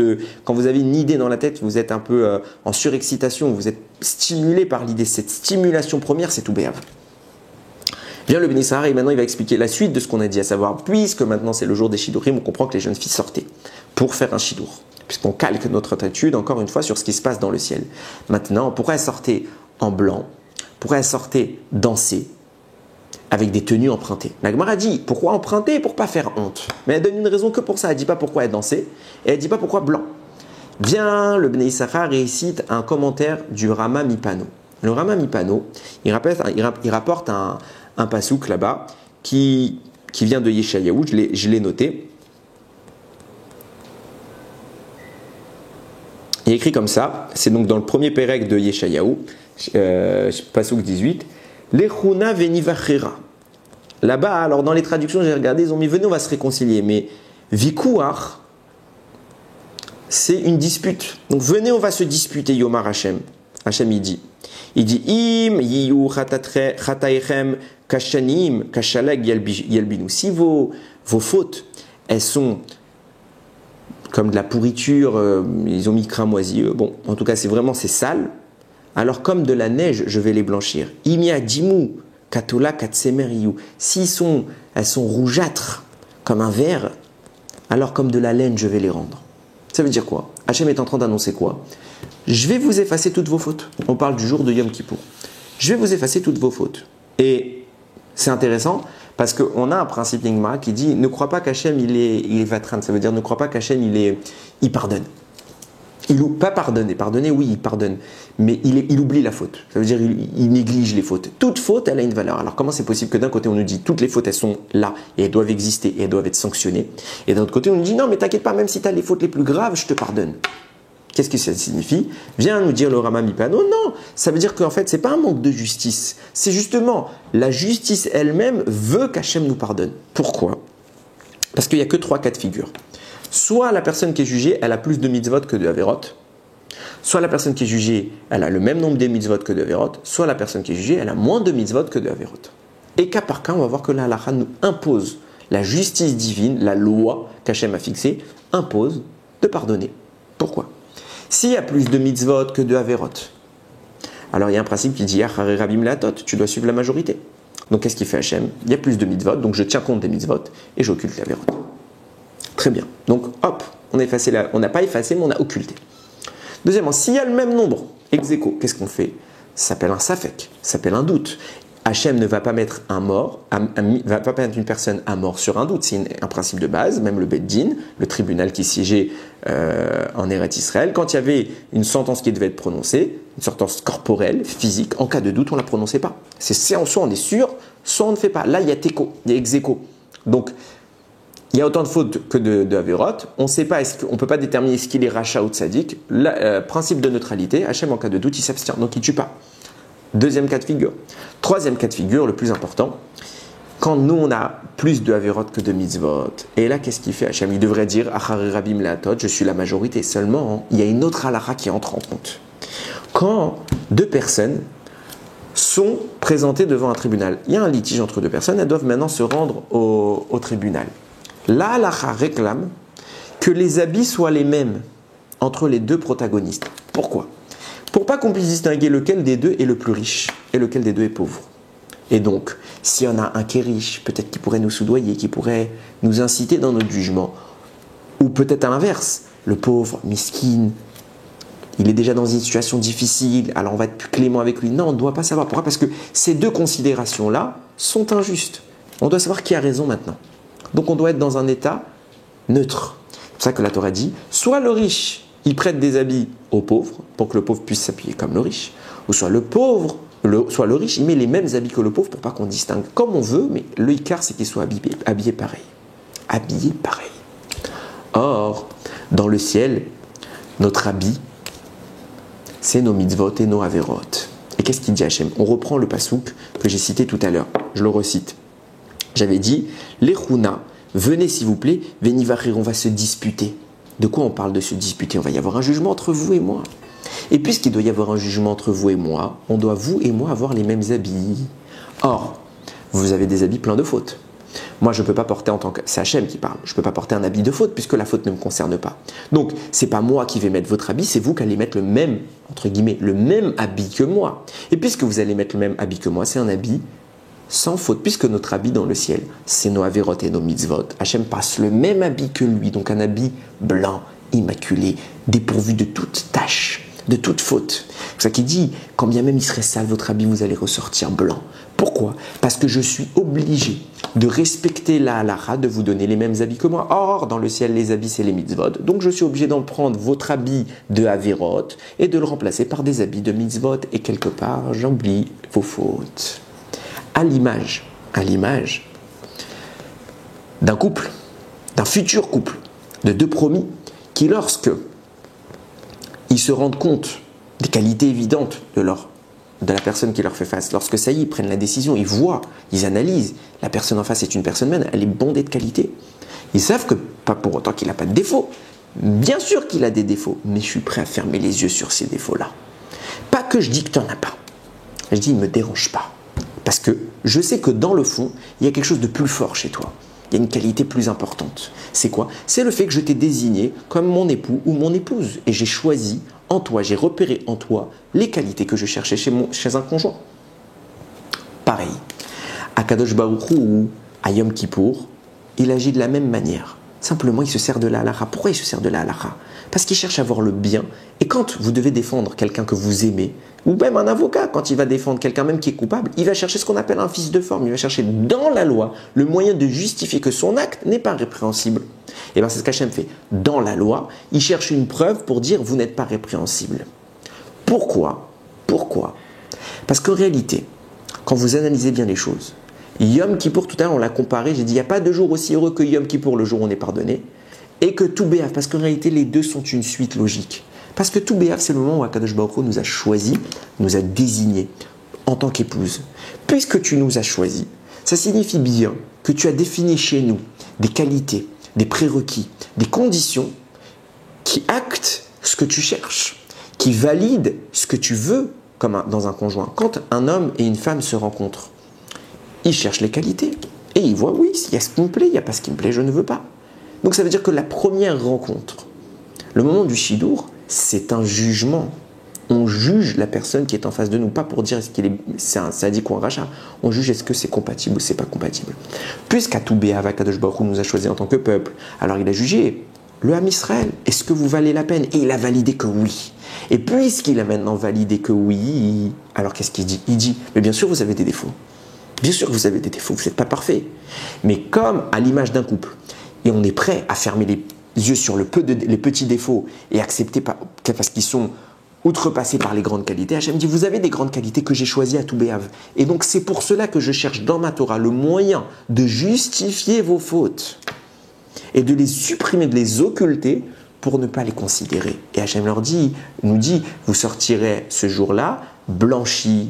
quand vous avez une idée dans la tête, vous êtes un peu en surexcitation, vous êtes stimulé par l'idée. Cette stimulation première, c'est Tu Be'av. Vient le Bnei Issachar et maintenant il va expliquer la suite de ce qu'on a dit, à savoir, puisque maintenant c'est le jour des Shidurim, on comprend que les jeunes filles sortaient pour faire un Shidur, puisqu'on calque notre attitude encore une fois sur ce qui se passe dans le ciel. Maintenant, pourquoi elles sortaient en blanc? Pourquoi elles sortaient danser avec des tenues empruntées? La Gemara dit, pourquoi emprunter? Pour pas faire honte. Mais elle donne une raison que pour ça, elle dit pas pourquoi elles dansaient, et elle dit pas pourquoi blanc. Vient le Bnei Issachar et il cite un commentaire du Rama Mipano. Le Rama Mipano, il rapporte un pasouk là-bas qui vient de Yeshayahu, je l'ai noté. Il est écrit comme ça, c'est donc dans le premier pérec de Yeshayahu, pasouk 18, Lechuna venivachera. Là-bas, alors dans les traductions, j'ai regardé, ils ont mis venez, on va se réconcilier, mais vikuach, c'est une dispute. Donc venez, on va se disputer, Yomar Hashem. Hashem il dit im yiyu chataichem kashanim kashaleg yelbinu. Si vos fautes, elles sont comme de la pourriture, ils ont mis cramoisi. Bon, en tout cas, c'est sale. alors comme de la neige, je vais les blanchir. Imia dimu katola katsemeriyu. Si elles sont rougeâtres comme un verre, alors comme de la laine, je vais les rendre. Ça veut dire quoi? Hachem est en train d'annoncer quoi? Je vais vous effacer toutes vos fautes. On parle du jour de Yom Kippour. Je vais vous effacer toutes vos fautes. Et c'est intéressant parce qu'on a un principe Yingma qui dit ne crois pas qu'Hachem il est vatran. Ça veut dire ne crois pas qu'Hachem il pardonne. Pas pardonner, pardonner oui, il pardonne, mais il oublie la faute. Ça veut dire il néglige les fautes. Toute faute, elle a une valeur. Alors comment c'est possible que d'un côté on nous dit toutes les fautes elles sont là et elles doivent exister et elles doivent être sanctionnées, et d'un autre côté on nous dit non mais t'inquiète pas, même si tu as les fautes les plus graves, je te pardonne. Qu'est-ce que ça signifie? Vient nous dire le Rama Mipano, non, ça veut dire qu'en fait c'est pas un manque de justice, c'est justement la justice elle-même veut qu'Hachem nous pardonne. Pourquoi? Parce qu'il n'y a que 3 cas de figure. Soit la personne qui est jugée, elle a plus de mitzvot que de averot. Soit la personne qui est jugée, elle a le même nombre de mitzvot que de averot. Soit la personne qui est jugée, elle a moins de mitzvot que de averot. Et cas par cas, on va voir que la halakha nous impose, la justice divine, la loi qu'Hachem a fixée, impose de pardonner. Pourquoi? S'il y a plus de mitzvot que de averot, alors il y a un principe qui dit Achare Rabim Leatot, tu dois suivre la majorité. Donc qu'est-ce qu'il fait Hachem? Il y a plus de mitzvot, donc je tiens compte des mitzvot et j'occulte l'averot. Très bien. Donc, hop, on n'a pas effacé, mais on a occulté. Deuxièmement, s'il y a le même nombre, ex aequo, qu'est-ce qu'on fait? Ça s'appelle un safek, ça s'appelle un doute. Hachem ne va pas mettre va pas mettre une personne à mort sur un doute. C'est un principe de base, même le Beit Din, le tribunal qui siégeait en Eretz Israël, quand il y avait une sentence qui devait être prononcée, une sentence corporelle, physique, en cas de doute, on ne la prononçait pas. Soit on est sûr, soit on ne fait pas. Là, il y a teco, il y a ex aequo. Donc, il y a autant de fautes que de averot. On ne peut pas déterminer ce qu'il est rachat ou tzaddik. Principe de neutralité, Hachem en cas de doute, il s'abstient, donc il ne tue pas. Deuxième cas de figure. Troisième cas de figure, le plus important, quand nous on a plus de averot que de mitzvot. Et là, qu'est-ce qu'il fait Hachem? Il devrait dire Achare Rabim Leatot, je suis la majorité. Seulement, il y a une autre halakha qui entre en compte. Quand 2 personnes sont présentées devant un tribunal, il y a un litige entre 2 personnes, elles doivent maintenant se rendre au tribunal. La halakha réclame que les habits soient les mêmes entre les 2 protagonistes. Pourquoi? Pour pas qu'on puisse distinguer lequel des 2 est le plus riche et lequel des 2 est pauvre. Et donc, s'il y en a un qui est riche, peut-être qu'il pourrait nous soudoyer, qui pourrait nous inciter dans notre jugement. Ou peut-être à l'inverse, le pauvre, miskin, il est déjà dans une situation difficile, alors on va être plus clément avec lui. Non, on ne doit pas savoir. Pourquoi? Parce que ces 2 considérations-là sont injustes. On doit savoir qui a raison maintenant. Donc on doit être dans un état neutre. C'est pour ça que la Torah dit, soit le riche, il prête des habits aux pauvres, pour que le pauvre puisse s'appuyer comme le riche, ou soit le pauvre, soit le riche, il met les mêmes habits que le pauvre pour pas qu'on distingue comme on veut, mais le ikar, c'est qu'il soit habillé pareil. Habillé pareil. Or, dans le ciel, notre habit, c'est nos mitzvot et nos averot. Et qu'est-ce qu'il dit Hachem? On reprend le pasouk que j'ai cité tout à l'heure. Je le recite. J'avais dit, les Chouna, venez s'il vous plaît, Venivachir, on va se disputer. De quoi on parle de se disputer? On va y avoir un jugement entre vous et moi. Et puisqu'il doit y avoir un jugement entre vous et moi, on doit, vous et moi, avoir les mêmes habits. Or, vous avez des habits pleins de fautes. Moi, je ne peux pas porter en tant que... C'est Hachem qui parle. Je ne peux pas porter un habit de faute puisque la faute ne me concerne pas. Donc, ce n'est pas moi qui vais mettre votre habit, c'est vous qui allez mettre le même, entre guillemets, le même habit que moi. Et puisque vous allez mettre le même habit que moi, c'est un habit sans faute, puisque notre habit dans le ciel, c'est nos averot et nos mitzvot. Hachem passe le même habit que lui, donc un habit blanc, immaculé, dépourvu de toute tache, de toute faute. C'est ça qu'il dit, quand bien même il serait sale, votre habit, vous allez ressortir blanc. Pourquoi? Parce que je suis obligé de respecter la halakha, de vous donner les mêmes habits que moi. Or, dans le ciel, les habits, c'est les mitzvot. Donc, je suis obligé d'en prendre votre habit de averot et de le remplacer par des habits de mitzvot. Et quelque part, j'oublie vos fautes. À l'image d'un couple, d'un futur couple, de 2 promis, qui lorsque ils se rendent compte des qualités évidentes de la personne qui leur fait face, lorsque ça y est, ils prennent la décision, ils voient, ils analysent, la personne en face est une personne humaine, elle est bondée de qualité. Ils savent que, pas pour autant qu'il n'a pas de défauts, bien sûr qu'il a des défauts, mais je suis prêt à fermer les yeux sur ces défauts-là. Pas que je dis que tu n'en as pas, je dis il ne me dérange pas. Parce que je sais que dans le fond, il y a quelque chose de plus fort chez toi. Il y a une qualité plus importante. C'est quoi? C'est le fait que je t'ai désigné comme mon époux ou mon épouse. Et j'ai choisi en toi, j'ai repéré en toi les qualités que je cherchais chez un conjoint. Pareil, à Kadosh Baruch Hu ou à Yom Kippour, il agit de la même manière. Simplement, il se sert de la halakha. Pourquoi il se sert de la halakha? Parce qu'il cherche à voir le bien. Et quand vous devez défendre quelqu'un que vous aimez, ou même un avocat, quand il va défendre quelqu'un même qui est coupable, il va chercher ce qu'on appelle un fils de forme. Il va chercher dans la loi le moyen de justifier que son acte n'est pas répréhensible. Et bien c'est ce qu'Hachem fait. Dans la loi, il cherche une preuve pour dire vous n'êtes pas répréhensible. Pourquoi? Pourquoi? Parce qu'en réalité, quand vous analysez bien les choses, Yom Kippour, tout à l'heure on l'a comparé, j'ai dit il n'y a pas de jour aussi heureux que Yom Kippour, le jour où on est pardonné, et que Tou B'Av, parce qu'en réalité les deux sont une suite logique. Parce que Tou B'Av, c'est le moment où Akadosh Baruch Hu nous a choisis, nous a désignés en tant qu'épouse. Puisque tu nous as choisis, ça signifie bien que tu as défini chez nous des qualités, des prérequis, des conditions qui actent ce que tu cherches, qui valident ce que tu veux comme dans un conjoint. Quand un homme et une femme se rencontrent, ils cherchent les qualités et ils voient oui, il y a ce qui me plaît, il n'y a pas ce qui me plaît, je ne veux pas. Donc ça veut dire que la première rencontre, le moment du Shidour, c'est un jugement. On juge la personne qui est en face de nous, pas pour dire est-ce qu'il est, c'est un sadique ou un rachat. On juge est-ce que c'est compatible ou c'est pas compatible. Puisqu'à Tou B'Av, Akadosh Baruch Hu nous a choisi en tant que peuple, alors il a jugé le Ham Israël, est-ce que vous valez la peine? Et il a validé que oui. Et puisqu'il a maintenant validé que oui, alors qu'est-ce qu'il dit? Il dit, mais bien sûr vous avez des défauts. Bien sûr que vous avez des défauts, vous n'êtes pas parfait. Mais comme à l'image d'un couple, et on est prêt à fermer les yeux sur les petits défauts et accepter parce qu'ils sont outrepassés par les grandes qualités, Hachem dit, vous avez des grandes qualités que j'ai choisies à Tou B'Av. Et donc c'est pour cela que je cherche dans ma Torah le moyen de justifier vos fautes et de les supprimer, de les occulter pour ne pas les considérer. Et Hachem nous dit, vous sortirez ce jour-là blanchis.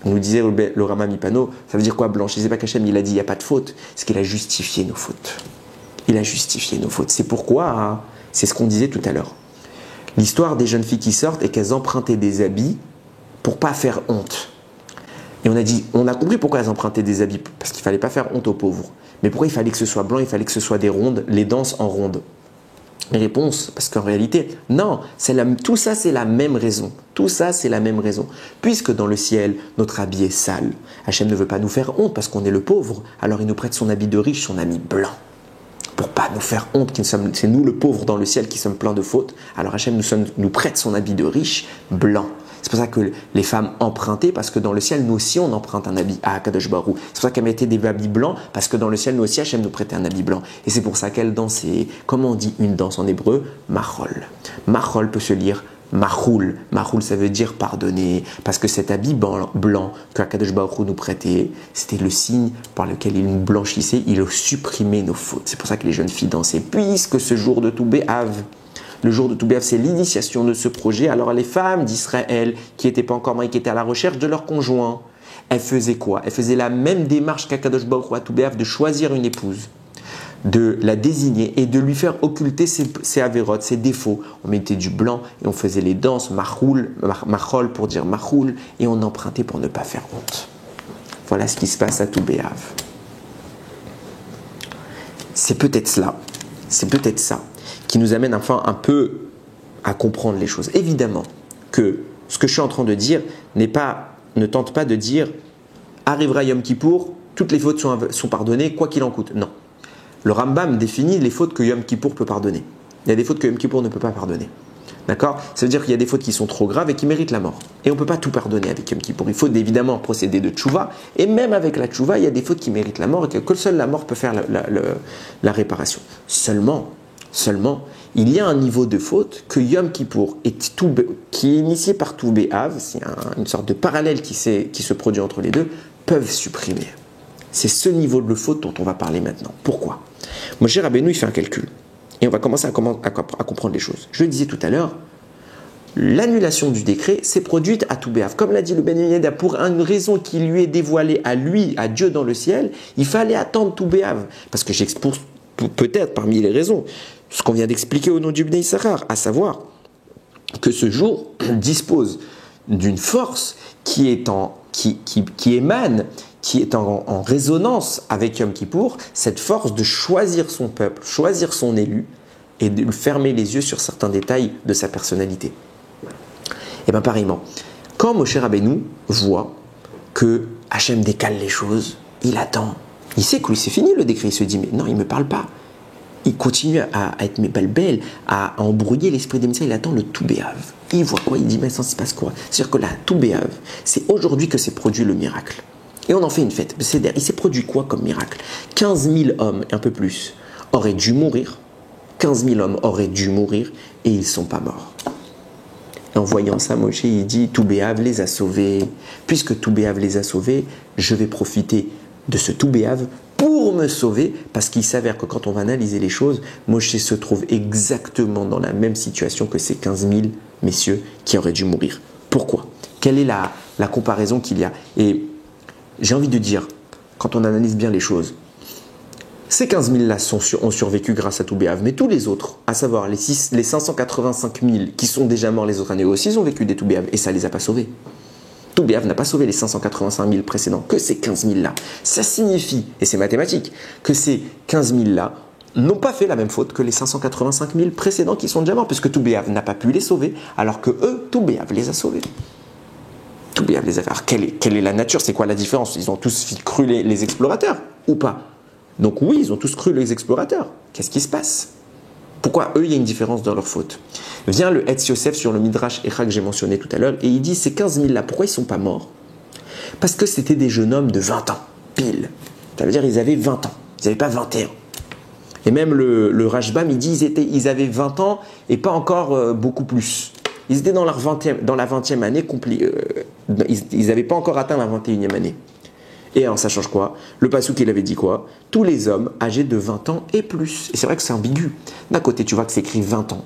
Nous disait le Rama Mipano, ça veut dire quoi blanchi? C'est pas qu'Hachem il a dit il n'y a pas de faute, c'est qu'il a justifié nos fautes. Il a justifié nos fautes. C'est pourquoi, hein, c'est ce qu'on disait tout à l'heure. L'histoire des jeunes filles qui sortent et qu'elles empruntaient des habits pour pas faire honte. Et on a compris pourquoi elles empruntaient des habits, parce qu'il fallait pas faire honte aux pauvres. Mais pourquoi il fallait que ce soit blanc, il fallait que ce soit des rondes, les danses en ronde? Réponse, parce qu'en réalité, non, tout ça c'est la même raison. Tout ça c'est la même raison. Puisque dans le ciel, notre habit est sale. Hachem ne veut pas nous faire honte parce qu'on est le pauvre. Alors il nous prête son habit de riche, son habit blanc. Pour pas nous faire honte, c'est nous le pauvre dans le ciel qui sommes pleins de fautes. Alors Hachem nous prête son habit de riche blanc. C'est pour ça que les femmes empruntaient, parce que dans le ciel, nous aussi, on emprunte un habit à Akadosh Baruch Hu. C'est pour ça qu'elles mettaient des habits blancs, parce que dans le ciel, nous aussi, Hachem nous prêtait un habit blanc. Et c'est pour ça qu'elles dansaient, comment on dit une danse en hébreu? Machol. Machol peut se lire machoul. Machoul, ça veut dire pardonner, parce que cet habit blanc que Akadosh Baruch Hu nous prêtait, c'était le signe par lequel il nous blanchissait, il supprimait nos fautes. C'est pour ça que les jeunes filles dansaient, puisque ce jour de Tou B'Av, le jour de Tou B'Av, c'est l'initiation de ce projet. Alors les femmes d'Israël, qui n'étaient pas encore mariées, qui étaient à la recherche de leur conjoint, elles faisaient quoi? Elles faisaient la même démarche qu'Akadosh Baruch Hu à Tou B'Av, de choisir une épouse, de la désigner et de lui faire occulter ses avérotes, ses défauts. On mettait du blanc et on faisait les danses, machol pour dire machoul, et on empruntait pour ne pas faire honte. Voilà ce qui se passe à Tou B'Av. C'est peut-être ça qui nous amène enfin un peu à comprendre les choses. Évidemment que ce que je suis en train de dire ne tente pas de dire arrivera Yom Kippour, toutes les fautes sont pardonnées, quoi qu'il en coûte. Non. Le Rambam définit les fautes que Yom Kippour peut pardonner. Il y a des fautes que Yom Kippour ne peut pas pardonner. D'accord? Ça veut dire qu'il y a des fautes qui sont trop graves et qui méritent la mort. Et on ne peut pas tout pardonner avec Yom Kippour. Il faut évidemment procéder de tchouva. Et même avec la tchouva, il y a des fautes qui méritent la mort et que seule la mort peut faire la réparation. Seulement, il y a un niveau de faute que Yom Kippour qui est initié par Tou B'Av, c'est une sorte de parallèle qui se produit entre les deux, peuvent supprimer. C'est ce niveau de faute dont on va parler maintenant. Pourquoi? Moshe Rabbeinu, il fait un calcul. Et on va commencer à comprendre les choses. Je le disais tout à l'heure, l'annulation du décret s'est produite à Tou B'Av. Comme l'a dit le Ben Yehuda, pour une raison qui lui est dévoilée à lui, à Dieu dans le ciel, il fallait attendre Tou B'Av. Parce que j'expose peut-être parmi les raisons ce qu'on vient d'expliquer au nom du Bnei Issachar, à savoir que ce jour dispose d'une force qui émane, qui est en résonance avec Yom Kippour, cette force de choisir son peuple, choisir son élu et de fermer les yeux sur certains détails de sa personnalité. Et bien pareillement, quand Moshe Rabbeinu voit que Hachem décale les choses, il attend. Il sait que lui c'est fini le décret, il se dit mais non, il ne me parle pas. Il continue à être belle, à embrouiller l'esprit des Mitzvah, il attend le tout béave. Il voit quoi? Il dit mais ça se passe quoi? C'est-à-dire que là, tout béave, c'est aujourd'hui que s'est produit le miracle. Et on en fait une fête. Il s'est produit quoi comme miracle? 15 000 hommes, un peu plus, auraient dû mourir. 15 000 hommes auraient dû mourir et ils ne sont pas morts. Et en voyant ça, Moshe, il dit, Toubéave les a sauvés. Puisque Toubéave les a sauvés, je vais profiter de ce Toubéave pour me sauver, parce qu'il s'avère que quand on va analyser les choses, Moshe se trouve exactement dans la même situation que ces 15 000 messieurs qui auraient dû mourir. Pourquoi? Quelle est la comparaison qu'il y a? Et j'ai envie de dire, quand on analyse bien les choses, ces 15 000 là ont survécu grâce à Toubéave, mais tous les autres, à savoir les 585 000 qui sont déjà morts les autres années aussi, ils ont vécu des Toubéave et ça ne les a pas sauvés. Toubéave n'a pas sauvé les 585 000 précédents, que ces 15 000 là. Ça signifie, et c'est mathématique, que ces 15 000 là n'ont pas fait la même faute que les 585 000 précédents qui sont déjà morts, puisque Toubéave n'a pas pu les sauver, alors que eux, Toubéave les a sauvés. Toubéave les a fait. Alors quelle est la nature? C'est quoi la différence? Ils ont tous cru les explorateurs, ou pas? Donc oui, ils ont tous cru les explorateurs. Qu'est-ce qui se passe? Pourquoi eux, il y a une différence dans leur faute? Vient le Etz Yosef sur le Midrash Echa que j'ai mentionné tout à l'heure, et il dit, ces 15 000 là, pourquoi ils ne sont pas morts? Parce que c'était des jeunes hommes de 20 ans, pile. Ça veut dire qu'ils avaient 20 ans, ils n'avaient pas 21. Et même le Rashbam, il dit, ils avaient 20 ans et pas encore beaucoup plus. Ils étaient dans la 20e année, ils n'avaient pas encore atteint la 21e année. Et alors ça change quoi? Le passouk il avait dit quoi? Tous les hommes âgés de 20 ans et plus. Et c'est vrai que c'est ambigu. D'un côté tu vois que c'est écrit 20 ans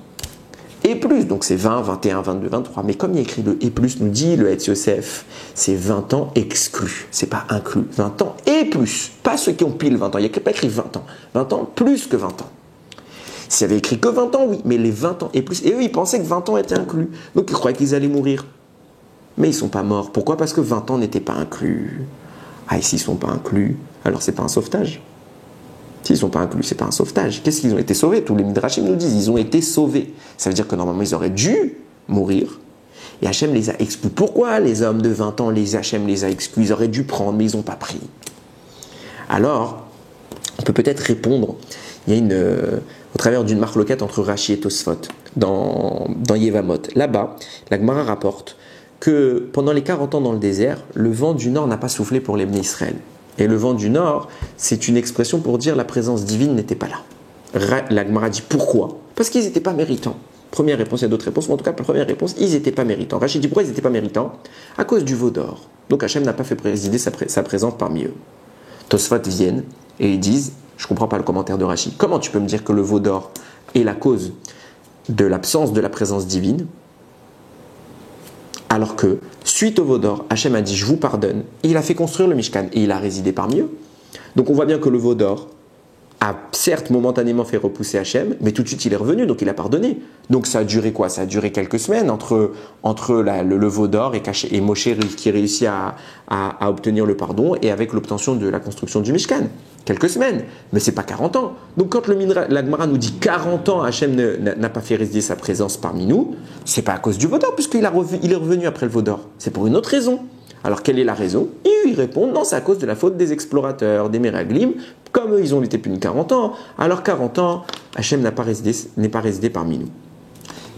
et plus, donc c'est 20, 21, 22, 23. Mais comme il y a écrit le et plus, nous dit le Etz Yosef, c'est 20 ans exclus, c'est pas inclus. 20 ans et plus, pas ceux qui ont pile 20 ans. Il n'y a pas écrit 20 ans. 20 ans plus que 20 ans. S'il y avait écrit que 20 ans, oui, mais les 20 ans et plus. Et eux ils pensaient que 20 ans étaient inclus. Donc ils croyaient qu'ils allaient mourir. Mais ils ne sont pas morts. Pourquoi? Parce que 20 ans n'étaient pas inclus. Ah, et s'ils ne sont pas inclus, alors c'est pas un sauvetage. S'ils ne sont pas inclus, c'est pas un sauvetage. Qu'est-ce qu'ils ont été sauvés? Tous les Midrashim nous disent, ils ont été sauvés. Ça veut dire que normalement, ils auraient dû mourir. Et Hachem les a exclus. Pourquoi les hommes de 20 ans, Hachem les a exclus? Ils auraient dû prendre, mais ils n'ont pas pris. Alors, on peut peut-être répondre, il y a au travers d'une marloquette entre Rashi et Tosfot, dans Yevamot. Là-bas, la Gemara rapporte que pendant les 40 ans dans le désert, le vent du nord n'a pas soufflé pour les Bnei Israël. Et le vent du nord, c'est une expression pour dire la présence divine n'était pas là. La Gemara dit pourquoi? Parce qu'ils n'étaient pas méritants. Première réponse, il y a d'autres réponses, mais en tout cas, première réponse, ils n'étaient pas méritants. Rachid dit pourquoi ils n'étaient pas méritants? À cause du veau d'or. Donc Hachem n'a pas fait présider sa présence parmi eux. Tosfot viennent et ils disent, je ne comprends pas le commentaire de Rachid, comment tu peux me dire que le veau d'or est la cause de l'absence de la présence divine? Alors que, suite au veau d'or, Hachem a dit « je vous pardonne » et il a fait construire le Mishkan et il a résidé parmi eux. Donc on voit bien que le veau d'or a certes momentanément fait repousser Hachem, mais tout de suite il est revenu, donc il a pardonné. Donc ça a duré quoi? Ça a duré quelques semaines entre le veau d'or et Moshe qui réussit à obtenir le pardon et avec l'obtention de la construction du Mishkan. Quelques semaines, mais c'est pas 40 ans. Donc quand la Gemara nous dit 40 ans, Hachem n'a pas fait résider sa présence parmi nous, c'est pas à cause du veau d'or, puisqu'il est revenu après le veau d'or. C'est pour une autre raison. Alors quelle est la raison? Et ils répondent, non, c'est à cause de la faute des explorateurs, des Meraglim. Comme eux, ils ont été punis 40 ans, alors 40 ans, Hachem n'est pas résidé parmi nous.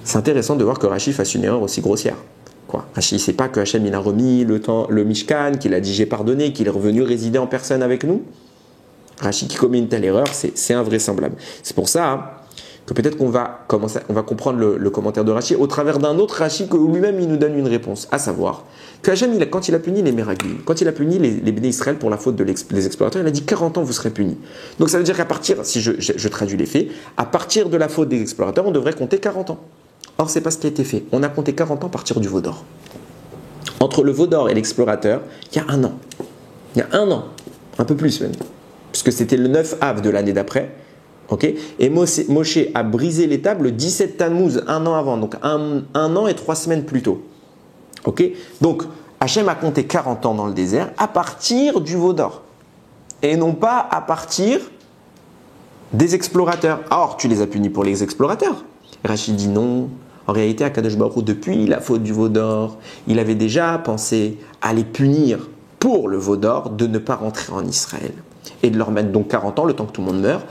C'est intéressant de voir que Rashi fasse une erreur aussi grossière. Rashi ne sait pas que Hachem il a remis le Mishkan, qu'il a dit j'ai pardonné, qu'il est revenu résider en personne avec nous. Rashi qui commet une telle erreur, c'est invraisemblable. C'est pour ça que peut-être qu'on va comprendre le commentaire de Rashi au travers d'un autre Rashi que lui-même il nous donne une réponse, à savoir que Hachem, quand il a puni les Meraglim, quand il a puni les Bnei Israël pour la faute des explorateurs, il a dit 40 ans vous serez punis. Donc ça veut dire qu'à partir, si je traduis les faits, à partir de la faute des explorateurs, on devrait compter 40 ans. Or c'est pas ce qui a été fait. On a compté 40 ans à partir du veau d'or. Entre le veau d'or et l'explorateur, il y a un an. Il y a un an, un peu plus même. Puisque c'était le 9 Av de l'année d'après, okay, et Moshe a brisé les tables le 17 Tammuz, un an avant, donc un an et 3 semaines plus tôt. Okay, donc Hachem a compté 40 ans dans le désert à partir du veau d'or, et non pas à partir des explorateurs. Or, tu les as punis pour les explorateurs. Rachid dit non, En réalité, Akadosh Baruch Hu, depuis la faute du veau d'or, il avait déjà pensé à les punir pour le veau d'or de ne pas rentrer en Israël. Et de leur mettre donc 40 ans, le temps que tout le monde meurt,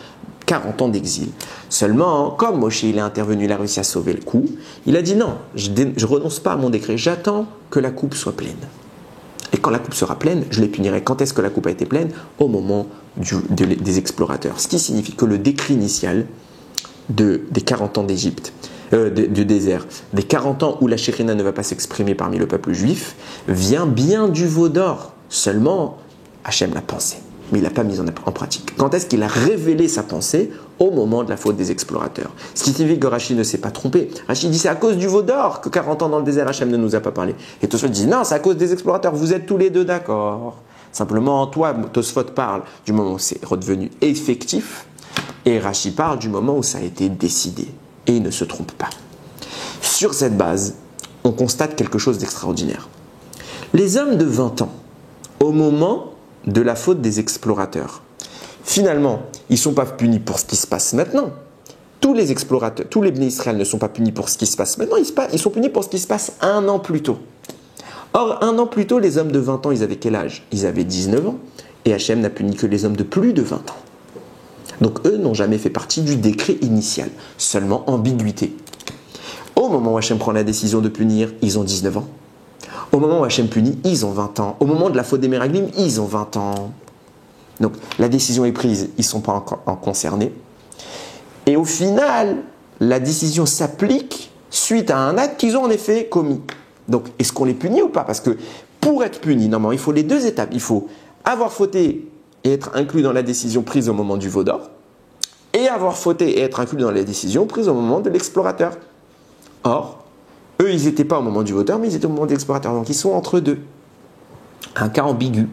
40 ans d'exil. Seulement, comme Moshe il est intervenu, il a réussi à sauver le coup, il a dit non, je renonce pas à mon décret, j'attends que la coupe soit pleine. Et quand la coupe sera pleine, je les punirai. Quand est-ce que la coupe a été pleine? Au moment des explorateurs. Ce qui signifie que le décret initial des 40 ans d'Égypte, du désert, des 40 ans où la Shekhinah ne va pas s'exprimer parmi le peuple juif, vient bien du veau d'or. Seulement, Hachem l'a pensé, mais il l'a pas mis en pratique. Quand est-ce qu'il a révélé sa pensée? Au moment de la faute des explorateurs. Ce qui signifie que Rashi ne s'est pas trompé. Rashi dit c'est à cause du veau d'or que 40 ans dans le désert, Hachem ne nous a pas parlé. Et Tosfot dit non, c'est à cause des explorateurs, vous êtes tous les deux d'accord. Simplement, toi, Tosfot parle du moment où c'est redevenu effectif, et Rashi parle du moment où ça a été décidé. Et il ne se trompe pas. Sur cette base, on constate quelque chose d'extraordinaire. Les hommes de 20 ans, au moment de la faute des explorateurs, finalement, ils ne sont pas punis pour ce qui se passe maintenant. Tous les explorateurs, tous les bénis Israël ne sont pas punis pour ce qui se passe maintenant, ils sont punis pour ce qui se passe un an plus tôt. Or, un an plus tôt, les hommes de 20 ans, ils avaient quel âge? Ils avaient 19 ans. Et Hachem n'a puni que les hommes de plus de 20 ans. Donc, eux n'ont jamais fait partie du décret initial. Seulement ambiguïté. Au moment où Hachem prend la décision de punir, ils ont 19 ans. Au moment où Hachem punit, ils ont 20 ans. Au moment de la faute des Meraglim, ils ont 20 ans. Donc, la décision est prise, ils ne sont pas encore concernés. Et au final, la décision s'applique suite à un acte qu'ils ont en effet commis. Donc, est-ce qu'on les punit ou pas? Parce que pour être puni, normalement, il faut les deux étapes. Il faut avoir fauté et être inclus dans la décision prise au moment du veau d'or, et avoir fauté et être inclus dans la décision prise au moment de l'explorateur. Or, eux, ils n'étaient pas au moment du veau d'or, mais ils étaient au moment de l'explorateur. Donc, ils sont entre deux. Un cas ambigu.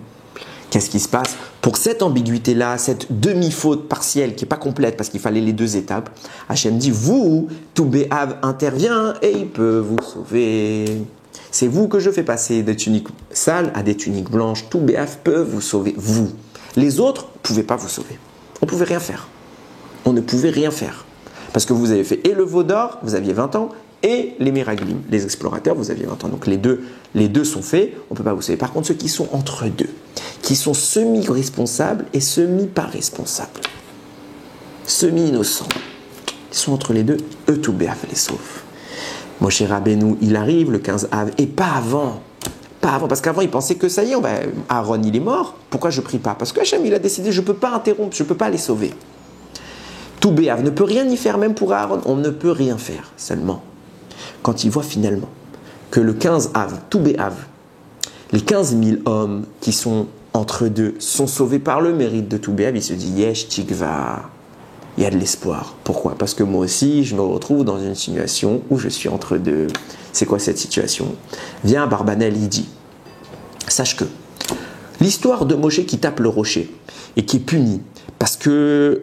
Qu'est-ce qui se passe? Pour cette ambiguïté-là, cette demi-faute partielle qui n'est pas complète parce qu'il fallait les deux étapes, Hachem dit, vous, tout Béhav intervient et il peut vous sauver. C'est vous que je fais passer des tuniques sales à des tuniques blanches. Tout Béhav peut vous sauver, vous. Les autres ne pouvaient pas vous sauver. On ne pouvait rien faire. On ne pouvait rien faire. Parce que vous avez fait et le veau d'or, vous aviez 20 ans, et les Meraglim, les explorateurs, vous aviez 20 ans. Donc les deux sont faits, on ne peut pas vous sauver. Par contre, ceux qui sont entre deux, qui sont semi-responsables et semi-pas responsables, semi-innocents, ils sont entre les deux, eux tout Béhav les sauve. Moshe Rabbeinu, il arrive le 15 Av, et pas avant. Pas avant, parce qu'avant il pensait que ça y est, Aaron il est mort, pourquoi je prie pas? Parce que Hachem il a décidé, je ne peux pas interrompre, je ne peux pas les sauver. Tout Béhav ne peut rien y faire, même pour Aaron, on ne peut rien faire, seulement. Quand il voit finalement que le 15 Av, tout Béhav, les 15 000 hommes qui sont entre deux sont sauvés par le mérite de tout Béhav, il se dit Yesh Tikva, il y a de l'espoir. Pourquoi? Parce que moi aussi, je me retrouve dans une situation où je suis entre deux. C'est quoi cette situation? Viens, Barbanel, il dit, sache que l'histoire de Moshe qui tape le rocher et qui est puni parce que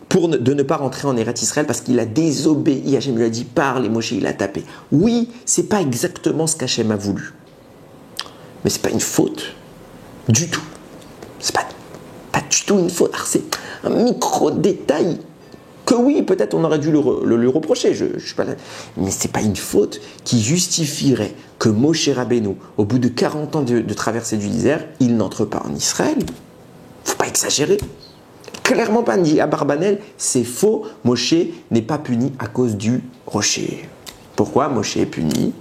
de ne pas rentrer en Eretz Israël parce qu'il a désobéi. Hachem lui a dit parle et Moshe il a tapé. Oui, c'est pas exactement ce qu'Hachem a voulu. Mais c'est pas une faute du tout. C'est pas du tout une faute. Alors, c'est un micro-détail que oui, peut-être on aurait dû le lui reprocher. Je suis pas là. Mais c'est pas une faute qui justifierait que Moshe Rabbeinu, au bout de 40 ans de traversée du désert, il n'entre pas en Israël. Faut pas exagérer. Clairement pas dit à Barbanel, c'est faux, Moshe n'est pas puni à cause du rocher. Pourquoi Moshe est puni?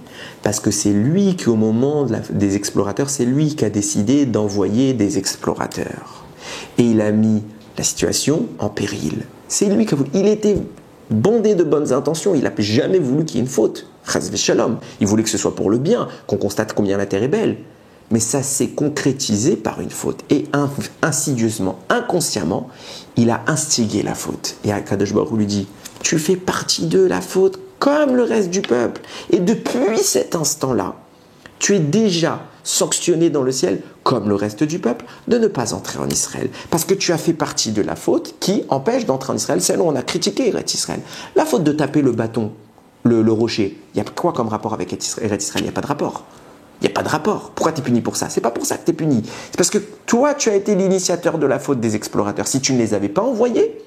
Parce que c'est lui qui, au moment des explorateurs, c'est lui qui a décidé d'envoyer des explorateurs. Et il a mis la situation en péril. C'est lui qui a voulu. Il était bondé de bonnes intentions, il n'a jamais voulu qu'il y ait une faute. Chas v'shalom. Il voulait que ce soit pour le bien, qu'on constate combien la terre est belle. Mais ça s'est concrétisé par une faute. Et insidieusement, inconsciemment, il a instigé la faute. Et Akadosh Baruch Hu lui dit, tu fais partie de la faute comme le reste du peuple. Et depuis cet instant-là, tu es déjà sanctionné dans le ciel, comme le reste du peuple, de ne pas entrer en Israël. Parce que tu as fait partie de la faute qui empêche d'entrer en Israël. Celle où on a critiqué Eretz Israël. La faute de taper le bâton, le rocher, il y a quoi comme rapport avec Eretz Israël? Il n'y a pas de rapport. Il n'y a pas de rapport. Pourquoi tu es puni pour ça? C'est pas pour ça que tu es puni. C'est parce que toi, tu as été l'initiateur de la faute des explorateurs. Si tu ne les avais pas envoyés,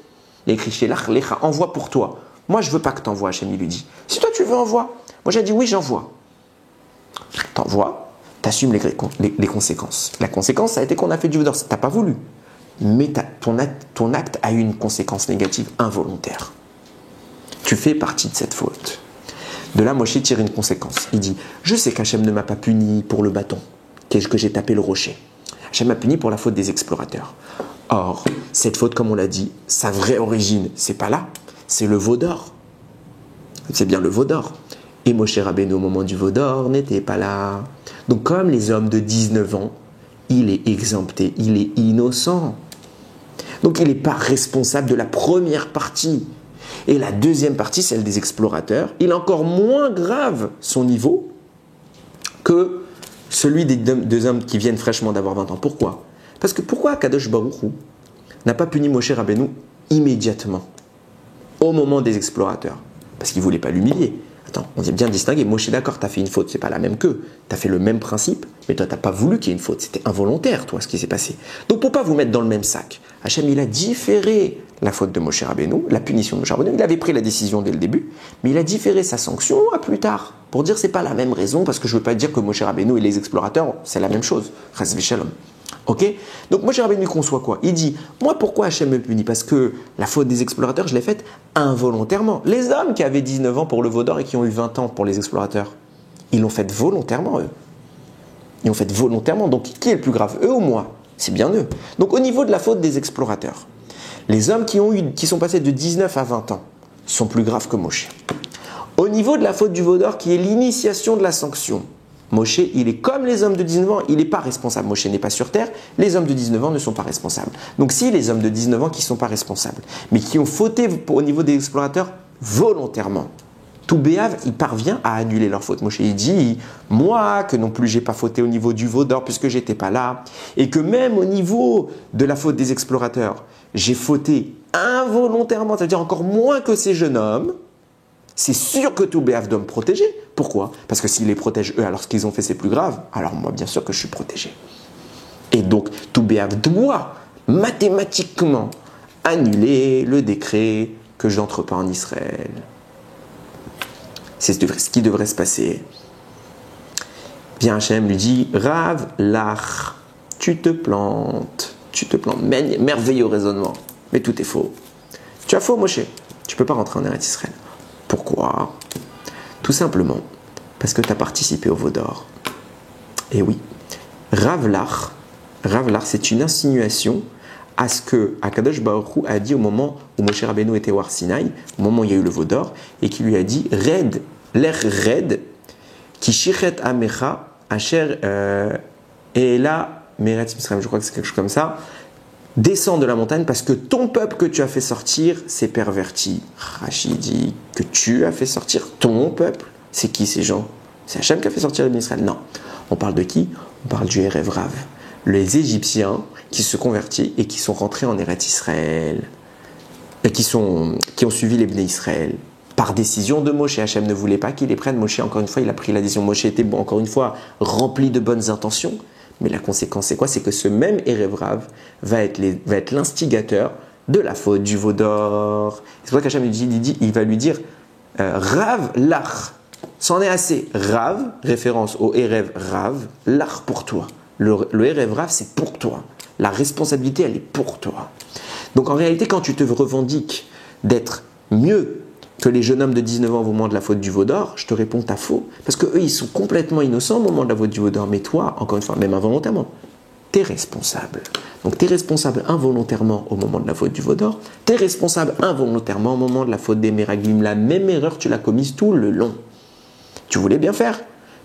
les écrit chez l'Ach, envoie pour toi. Moi, je veux pas que tu envoies, Hachem, il lui dit. Si toi, tu veux, envoie. Moshe a dit oui, j'envoie. T'envoies, t'assumes les conséquences. La conséquence, ça a été qu'on a fait du vaudor. T'as pas voulu. Mais ton acte a eu une conséquence négative involontaire. Tu fais partie de cette faute. De là, Moshe tire une conséquence. Il dit, je sais qu'Hachem ne m'a pas puni pour le bâton, que j'ai tapé le rocher. Hachem m'a puni pour la faute des explorateurs. Or, cette faute, comme on l'a dit, sa vraie origine, c'est pas là, c'est le veau d'or. C'est bien le veau d'or. Et Moshe Rabbeinu, au moment du veau d'or, n'était pas là. Donc, comme les hommes de 19 ans, il est exempté, il est innocent. Donc, il n'est pas responsable de la première partie. Et la deuxième partie, celle des explorateurs, il est encore moins grave son niveau que celui des deux hommes qui viennent fraîchement d'avoir 20 ans. Pourquoi? Parce que pourquoi Kadosh Baruch Hu n'a pas puni Moshe Rabbeinu immédiatement, au moment des explorateurs? Parce qu'il ne voulait pas l'humilier. Attends, on vient bien distinguer. Moshe, d'accord, tu as fait une faute, c'est pas la même qu'eux. Tu as fait le même principe, mais toi, tu n'as pas voulu qu'il y ait une faute. C'était involontaire, toi, ce qui s'est passé. Donc, pour ne pas vous mettre dans le même sac, Hachem, il a différé la faute de Moshe Rabbeinu, la punition de Moshe Rabbeinu. Il avait pris la décision dès le début, mais il a différé sa sanction à plus tard, pour dire que ce n'est pas la même raison, parce que je ne veux pas dire que Moshe Rabbeinu et les explorateurs, c'est la même chose. Chas v'shalom. Ok? Donc Moshe Rabbeinu conçoit quoi? Il dit, moi pourquoi Hachem me punit? Parce que la faute des explorateurs, je l'ai faite involontairement. Les hommes qui avaient 19 ans pour le veau d'or et qui ont eu 20 ans pour les explorateurs, ils l'ont fait volontairement, eux. Ils l'ont fait volontairement. Donc qui est le plus grave, eux ou moi? C'est bien eux. Donc au niveau de la faute des explorateurs, les hommes qui sont passés de 19 à 20 ans sont plus graves que Moshe. Au niveau de la faute du veau d'or, qui est l'initiation de la sanction, Moshe, il est comme les hommes de 19 ans, il n'est pas responsable. Moshe n'est pas sur terre, les hommes de 19 ans ne sont pas responsables. Donc si les hommes de 19 ans qui ne sont pas responsables, mais qui ont fauté au niveau des explorateurs volontairement, tout Béav, il parvient à annuler leur faute. Moshe, il dit, moi, que non plus j'ai pas fauté au niveau du veau d'or puisque j'étais pas là, et que même au niveau de la faute des explorateurs, j'ai fauté involontairement, c'est-à-dire encore moins que ces jeunes hommes. C'est sûr que tout Béav doit me protéger. Pourquoi? Parce que s'ils les protègent eux, alors ce qu'ils ont fait c'est plus grave, alors moi bien sûr que je suis protégé. Et donc tout Béav doit mathématiquement annuler le décret que je n'entre pas en Israël. C'est ce qui devrait se passer. Bien Hachem lui dit, Rav Lach, tu te plantes, merveilleux raisonnement, mais tout est faux. Tu as faux Moshe, tu ne peux pas rentrer en Eretz Israël. Pourquoi? Tout simplement parce que tu as participé au veau d'or. Et oui, Rav Lach, c'est une insinuation à ce que Akadosh Baruch Hu a dit au moment où Moshe Rabbeinu était au Har Sinaï, au moment où il y a eu le veau d'or, et qui lui a dit Red, l'air red, qui shichet amecha, asher et là, Meretz Misraim, je crois que c'est quelque chose comme ça. Descends de la montagne parce que ton peuple que tu as fait sortir s'est perverti. Rachid dit que tu as fait sortir ton peuple. C'est qui ces gens? C'est Hachem qui a fait sortir les Israël? Non. On parle de qui? On parle du Erev Rav. Les Égyptiens qui se convertissent et qui sont rentrés en Eretz Israël. Et qui ont suivi les Bnei Israël. Par décision de Moshe. Hachem ne voulait pas qu'ils les prennent. Moshe, encore une fois, il a pris la décision. Moshe était, encore une fois, rempli de bonnes intentions. Mais la conséquence, c'est quoi? C'est que ce même Erev Rav va être l'instigateur de la faute du veau d'or. C'est pour ça qu'Hachem il va lui dire Rav Lach. C'en est assez. Rav, référence au Erev Rav, Lach pour toi. Le Erev Rav, c'est pour toi. La responsabilité, elle est pour toi. Donc en réalité, quand tu te revendiques d'être mieux que les jeunes hommes de 19 ans au moment de la faute du veau d'or, je te réponds, t'as faux. Parce qu'eux, ils sont complètement innocents au moment de la faute du veau d'or. Mais toi, encore une fois, même involontairement, t'es responsable. Donc t'es responsable involontairement au moment de la faute du veau d'or. T'es responsable involontairement au moment de la faute des Meraglim. La même erreur, tu l'as commise tout le long. Tu voulais bien faire,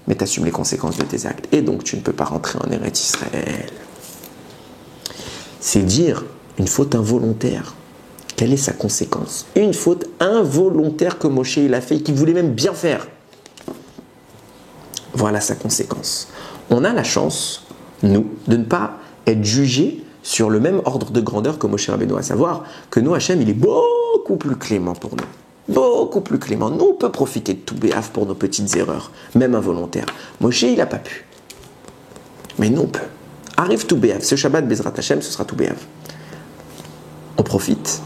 mais t'assumes les conséquences de tes actes. Et donc tu ne peux pas rentrer en Eretz Israël. C'est dire une faute involontaire. Quelle est sa conséquence? Une faute involontaire que Moshe il a fait et qu'il voulait même bien faire. Voilà sa conséquence. On a la chance, nous, de ne pas être jugés sur le même ordre de grandeur que Moshe Rabbeinu, à savoir que nous, Hachem, il est beaucoup plus clément pour nous. Beaucoup plus clément. Nous, on peut profiter de tout béaf pour nos petites erreurs, même involontaires. Moshe, il n'a pas pu. Mais nous, on peut. Arrive tout béaf. Ce Shabbat, Bezrat Hachem, ce sera tout béaf. On profite.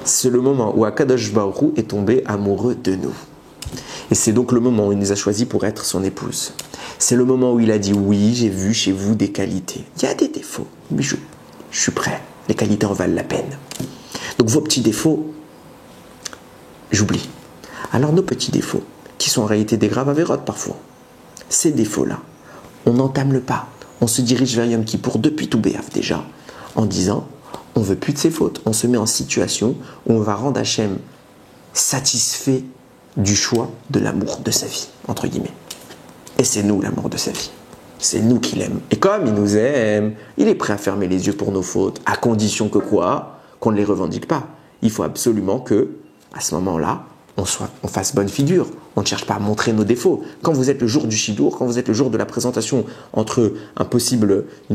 C'est le moment où Akadosh Baruch Hu est tombé amoureux de nous. Et c'est donc le moment où il nous a choisis pour être son épouse. C'est le moment où il a dit oui, j'ai vu chez vous des qualités. Il y a des défauts, mais je suis prêt. Les qualités en valent la peine. Donc vos petits défauts, j'oublie. Alors nos petits défauts, qui sont en réalité des graves avérotes parfois, ces défauts-là, on n'entame le pas. On se dirige vers Yom Kippour depuis tout Béaf déjà, en disant, on ne veut plus de ses fautes. On se met en situation où on va rendre Hachem satisfait du choix de l'amour de sa vie, entre guillemets. Et c'est nous l'amour de sa vie. C'est nous qui l'aime. Et comme il nous aime, il est prêt à fermer les yeux pour nos fautes, à condition que quoi? Qu'on ne les revendique pas. Il faut absolument que, à ce moment-là, on fasse bonne figure. On ne cherche pas à montrer nos défauts. Quand vous êtes le jour du Shidour, quand vous êtes le jour de la présentation entre une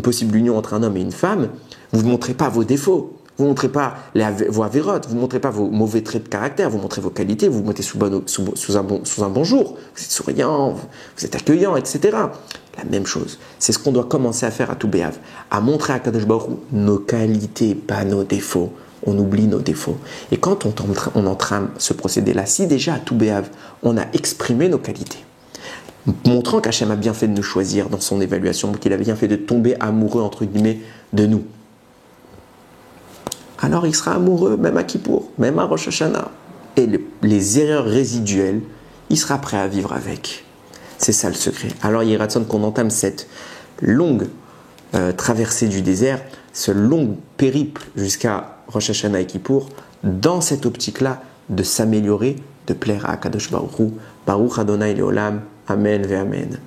possible union entre un homme et une femme, vous ne montrez pas vos défauts. Vous ne montrez pas vos avérotes, vous ne montrez pas vos mauvais traits de caractère, vous montrez vos qualités, vous vous mettez sous un bon jour. Vous êtes souriant, vous êtes accueillant, etc. La même chose. C'est ce qu'on doit commencer à faire à tout Béav. À montrer à Kadosh Baruch Hu nos qualités, pas nos défauts. On oublie nos défauts. Et quand on entrame ce procédé-là, si déjà à tout Béav, on a exprimé nos qualités, montrant qu'Hachem a bien fait de nous choisir dans son évaluation, qu'il a bien fait de tomber amoureux, entre guillemets, de nous, alors il sera amoureux même à Kippour, même à Rosh Hashanah. Et les erreurs résiduelles, il sera prêt à vivre avec. C'est ça le secret. Alors il y a ratson qu'on entame cette longue traversée du désert, ce long périple jusqu'à Rosh Hashanah et Kippour, dans cette optique-là de s'améliorer, de plaire à Kadosh Baruch Hu. Baruch Adonai Leolam. Amen ve Amen.